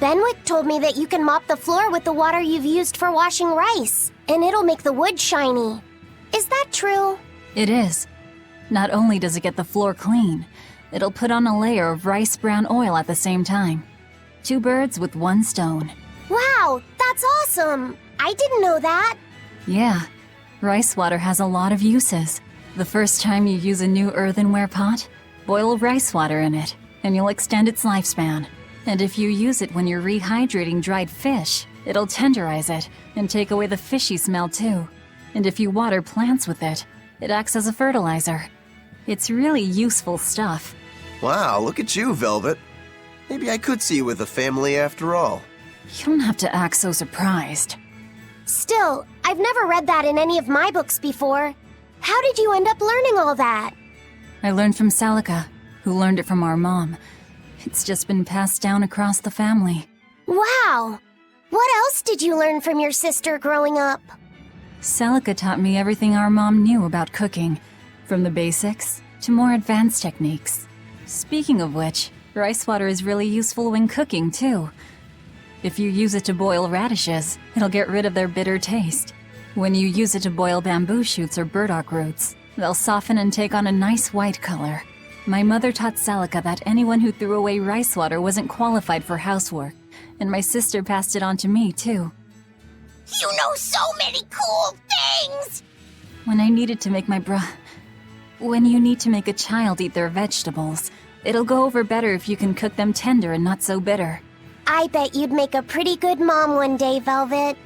Benwick told me that you can mop the floor with the water you've used for washing rice, and it'll make the wood shiny. Is that true? It is. Not only does it get the floor clean, it'll put on a layer of rice brown oil at the same time. 2 birds with 1 stone. Wow, that's awesome! I didn't know that. Yeah, rice water has a lot of uses. The first time you use a new earthenware pot, boil rice water in it, and you'll extend its lifespan. And if you use it when you're rehydrating dried fish, it'll tenderize it and take away the fishy smell too. And if you water plants with it, it acts as a fertilizer. It's really useful stuff. Wow, look at you, Velvet. Maybe I could see you with a family after all. You don't have to act so surprised. Still, I've never read that in any of my books before. How did you end up learning all that? I learned from Celica, who learned it from our mom. It's just been passed down across the family. Wow! What else did you learn from your sister growing up? Celica taught me everything our mom knew about cooking, from the basics to more advanced techniques. Speaking of which, rice water is really useful when cooking too. If you use it to boil radishes, it'll get rid of their bitter taste. When you use it to boil bamboo shoots or burdock roots, they'll soften and take on a nice white color. My mother taught Celica that anyone who threw away rice water wasn't qualified for housework, and my sister passed it on to me too. You know so many cool things! When I needed to make When you need to make a child eat their vegetables, it'll go over better if you can cook them tender and not so bitter. I bet you'd make a pretty good mom one day, Velvet.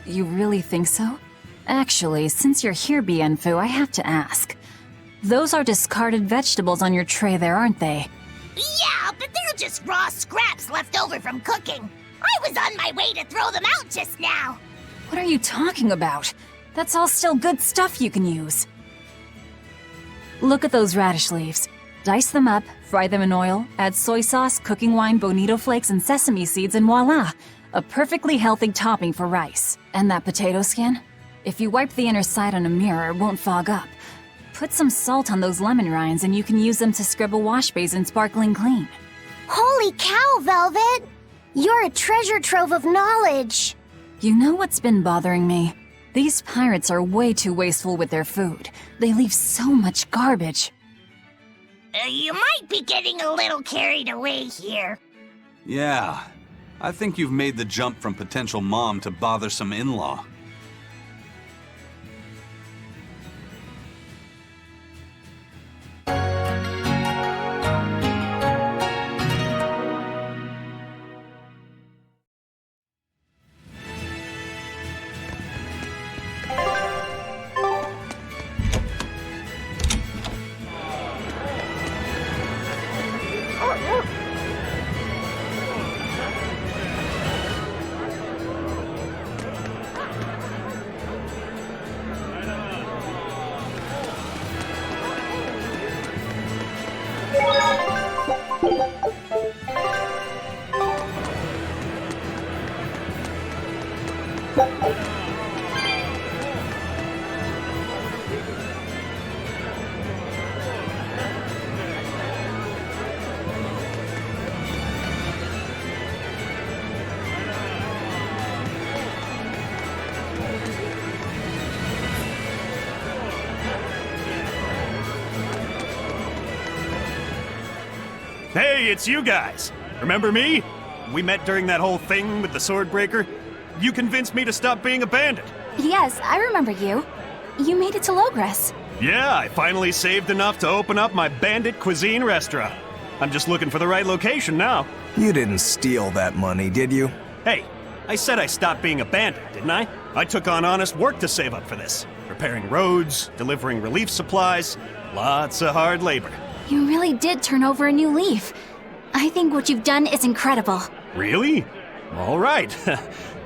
You really think so? Actually, since you're here, Bienfu, I have to ask. Those are discarded vegetables on your tray there, aren't they? Yeah, but they're just raw scraps left over from cooking. I was on my way to throw them out just now. What are you talking about? That's all still good stuff you can use. Look at those radish leaves. Dice them up, fry them in oil, add soy sauce, cooking wine, bonito flakes, and sesame seeds, and voila! A perfectly healthy topping for rice. And that potato skin? If you wipe the inner side on a mirror, it won't fog up. Put some salt on those lemon rinds and you can use them to scrub a wash basin sparkling clean. Holy cow, Velvet! You're a treasure trove of knowledge. You know what's been bothering me? These pirates are way too wasteful with their food. They leave so much garbage. You might be getting a little carried away here. Yeah, I think you've made the jump from potential mom to bothersome in-law. Hey, it's you guys. Remember me? We met during that whole thing with the Swordbreaker. you convinced me to stop being a bandit. Yes, I remember you. You made it to Logres. Yeah, I finally saved enough to open up my bandit cuisine restaurant. I'm just looking for the right location now. You didn't steal that money, did you? Hey, I said I stopped being a bandit, didn't I? I took on honest work to save up for this. Repairing roads, delivering relief supplies, lots of hard labor. You really did turn over a new leaf. I think what you've done is incredible. Really? All right.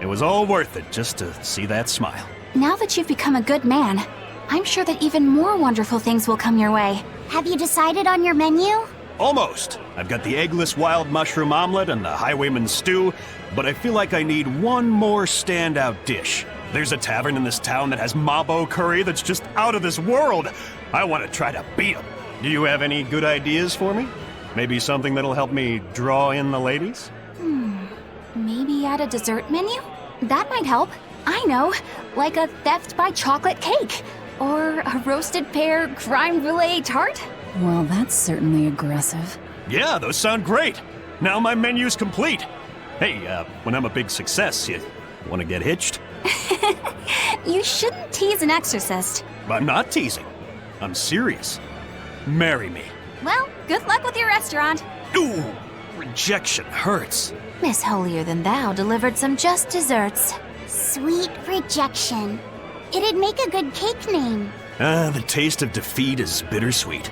It was all worth it just to see that smile. Now that you've become a good man, I'm sure that even more wonderful things will come your way. Have you decided on your menu? Almost. I've got the eggless wild mushroom omelet and the highwayman stew, but I feel like I need one more standout dish. There's a tavern in this town that has mabo curry that's just out of this world. I want to try to beat them. Do you have any good ideas for me? Maybe something that'll help me draw in the ladies? Maybe add a dessert menu? That might help. I know, like a theft by chocolate cake. Or a roasted pear crème brûlée tart? Well, that's certainly aggressive. Yeah, those sound great. Now my menu's complete. Hey, when I'm a big success, you want to get hitched? You shouldn't tease an exorcist. I'm not teasing. I'm serious. Marry me. Well, good luck with your restaurant. Ooh, rejection hurts. Miss Holier Than Thou delivered some just desserts. Sweet rejection. It'd make a good cake name. The taste of defeat is bittersweet.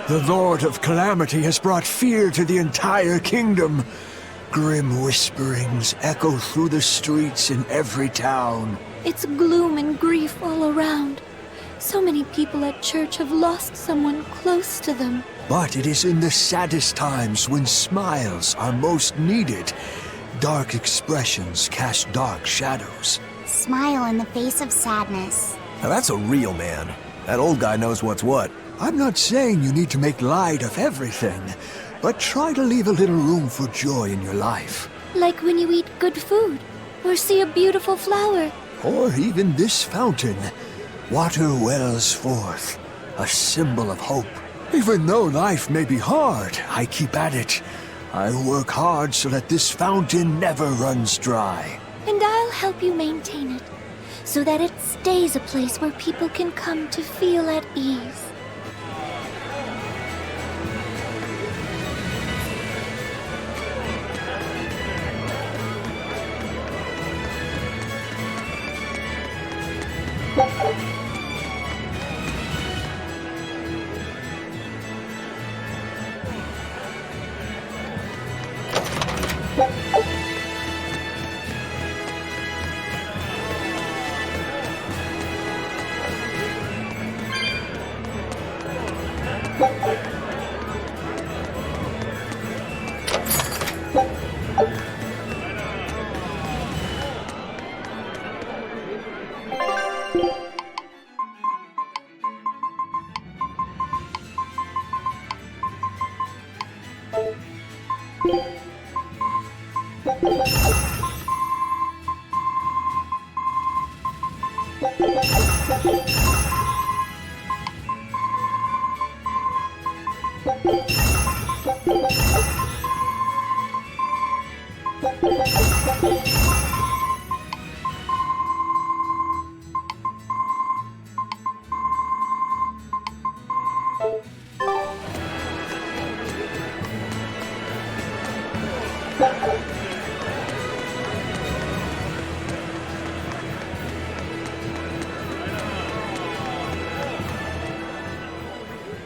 The Lord of Calamity has brought fear to the entire kingdom. Grim whisperings echo through the streets in every town. It's gloom and grief all around. So many people at church have lost someone close to them. But it is in the saddest times when smiles are most needed. Dark expressions cast dark shadows. Smile in the face of sadness. Now that's a real man. That old guy knows what's what. I'm not saying you need to make light of everything, but try to leave a little room for joy in your life. Like when you eat good food, or see a beautiful flower. Or even this fountain. Water wells forth, a symbol of hope. Even though life may be hard, I keep at it. I work hard so that this fountain never runs dry. And I'll help you maintain it, so that it stays a place where people can come to feel at ease.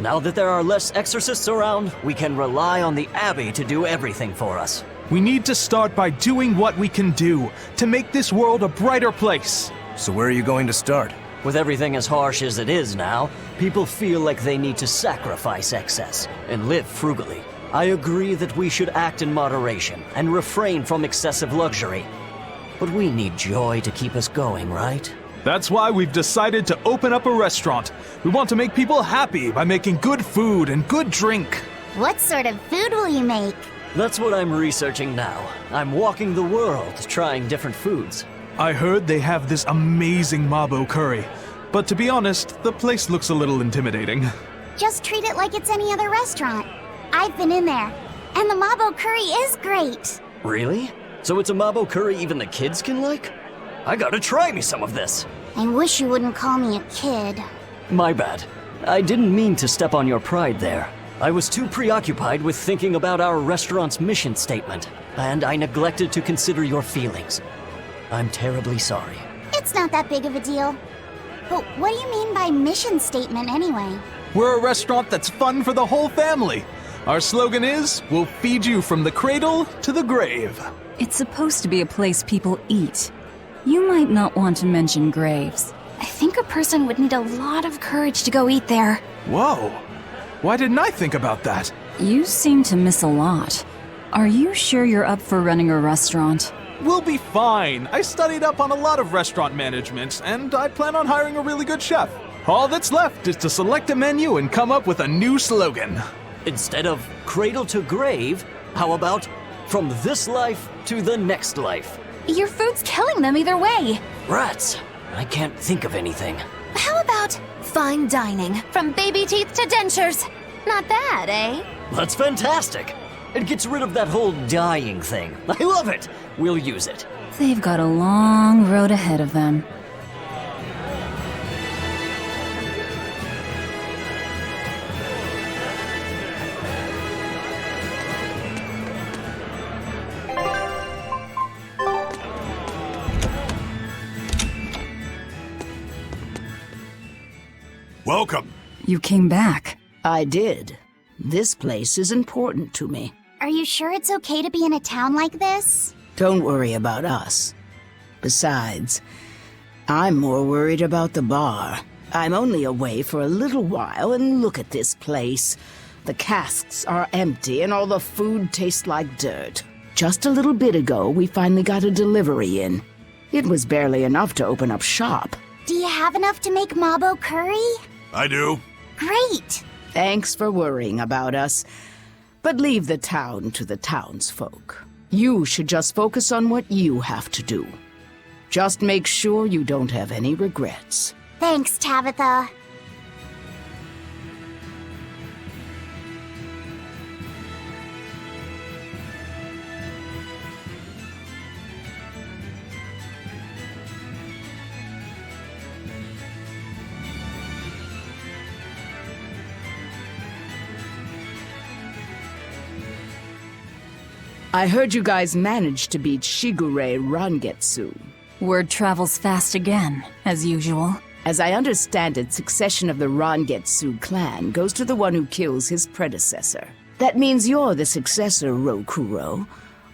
Now that there are less exorcists around, we can rely on the Abbey to do everything for us. We need to start by doing what we can do to make this world a brighter place. So where are you going to start? With everything as harsh as it is now, people feel like they need to sacrifice excess and live frugally. I agree that we should act in moderation and refrain from excessive luxury. But we need joy to keep us going, right? That's why we've decided to open up a restaurant. We want to make people happy by making good food and good drink. What sort of food will you make? That's what I'm researching now. I'm walking the world, trying different foods. I heard they have this amazing Mabo curry. But to be honest, the place looks a little intimidating. Just treat it like it's any other restaurant. I've been in there, and the Mabo curry is great. Really? So it's a Mabo curry even the kids can like? I gotta try me some of this. I wish you wouldn't call me a kid. My bad. I didn't mean to step on your pride there. I was too preoccupied with thinking about our restaurant's mission statement, and I neglected to consider your feelings. I'm terribly sorry. It's not that big of a deal. But what do you mean by mission statement anyway? We're a restaurant that's fun for the whole family. Our slogan is, we'll feed you from the cradle to the grave. It's supposed to be a place people eat. You might not want to mention graves. I think a person would need a lot of courage to go eat there. Whoa. Why didn't I think about that? You seem to miss a lot. Are you sure you're up for running a restaurant? We'll be fine. I studied up on a lot of restaurant management, and I plan on hiring a really good chef. All that's left is to select a menu and come up with a new slogan. Instead of cradle to grave, how about from this life to the next life? Your food's killing them either way. Rats. I can't think of anything. How about fine dining, from baby teeth to dentures? Not bad, eh? That's fantastic. It gets rid of that whole dying thing. I love it. We'll use it. They've got a long road ahead of them. Welcome. You came back. I did. This place is important to me. Are you sure it's okay to be in a town like this? Don't worry about us. Besides, I'm more worried about the bar. I'm only away for a little while, and look at this place. The casks are empty, and all the food tastes like dirt. Just a little bit ago, we finally got a delivery in. It was barely enough to open up shop. Do you have enough to make mabo curry? I do. Great! Thanks for worrying about us, but leave the town to the townsfolk. You should just focus on what you have to do. Just make sure you don't have any regrets. Thanks, Tabitha. I heard you guys managed to beat Shigure Rangetsu. Word travels fast again, as usual. As I understand it, succession of the Rangetsu clan goes to the one who kills his predecessor. That means you're the successor, Rokuro.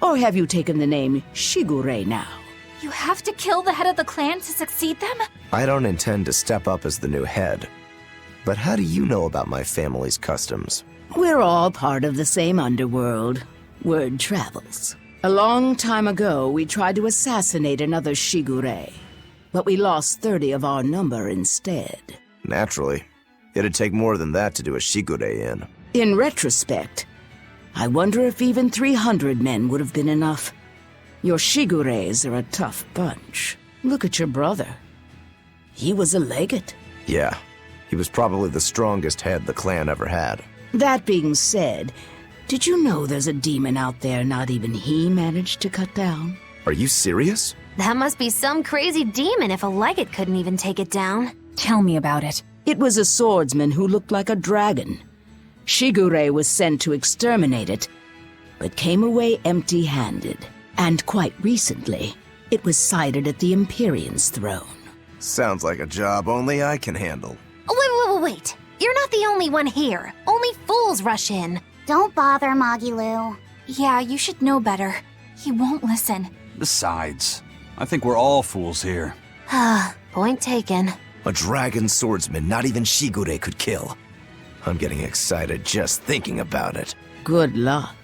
Or have you taken the name Shigure now? You have to kill the head of the clan to succeed them? I don't intend to step up as the new head. But how do you know about my family's customs? We're all part of the same underworld. Word travels. A long time ago, we tried to assassinate another Shigure, but we lost 30 of our number instead. Naturally. It'd take more than that to do a Shigure in. In retrospect, I wonder if even 300 men would have been enough. Your Shigures are a tough bunch. Look at your brother. He was a legate. Yeah, he was probably the strongest head the clan ever had. That being said, did you know there's a demon out there not even he managed to cut down? Are you serious? That must be some crazy demon if a legate couldn't even take it down. Tell me about it. It was a swordsman who looked like a dragon. Shigure was sent to exterminate it, but came away empty-handed. And quite recently, it was sighted at the Empyrean's throne. Sounds like a job only I can handle. Wait. You're not the only one here. Only fools rush in. Don't bother, Magilu. Yeah, you should know better. He won't listen. Besides, I think we're all fools here. Point taken. A dragon swordsman not even Shigure could kill. I'm getting excited just thinking about it. Good luck.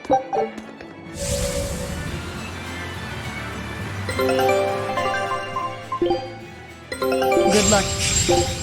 Good luck.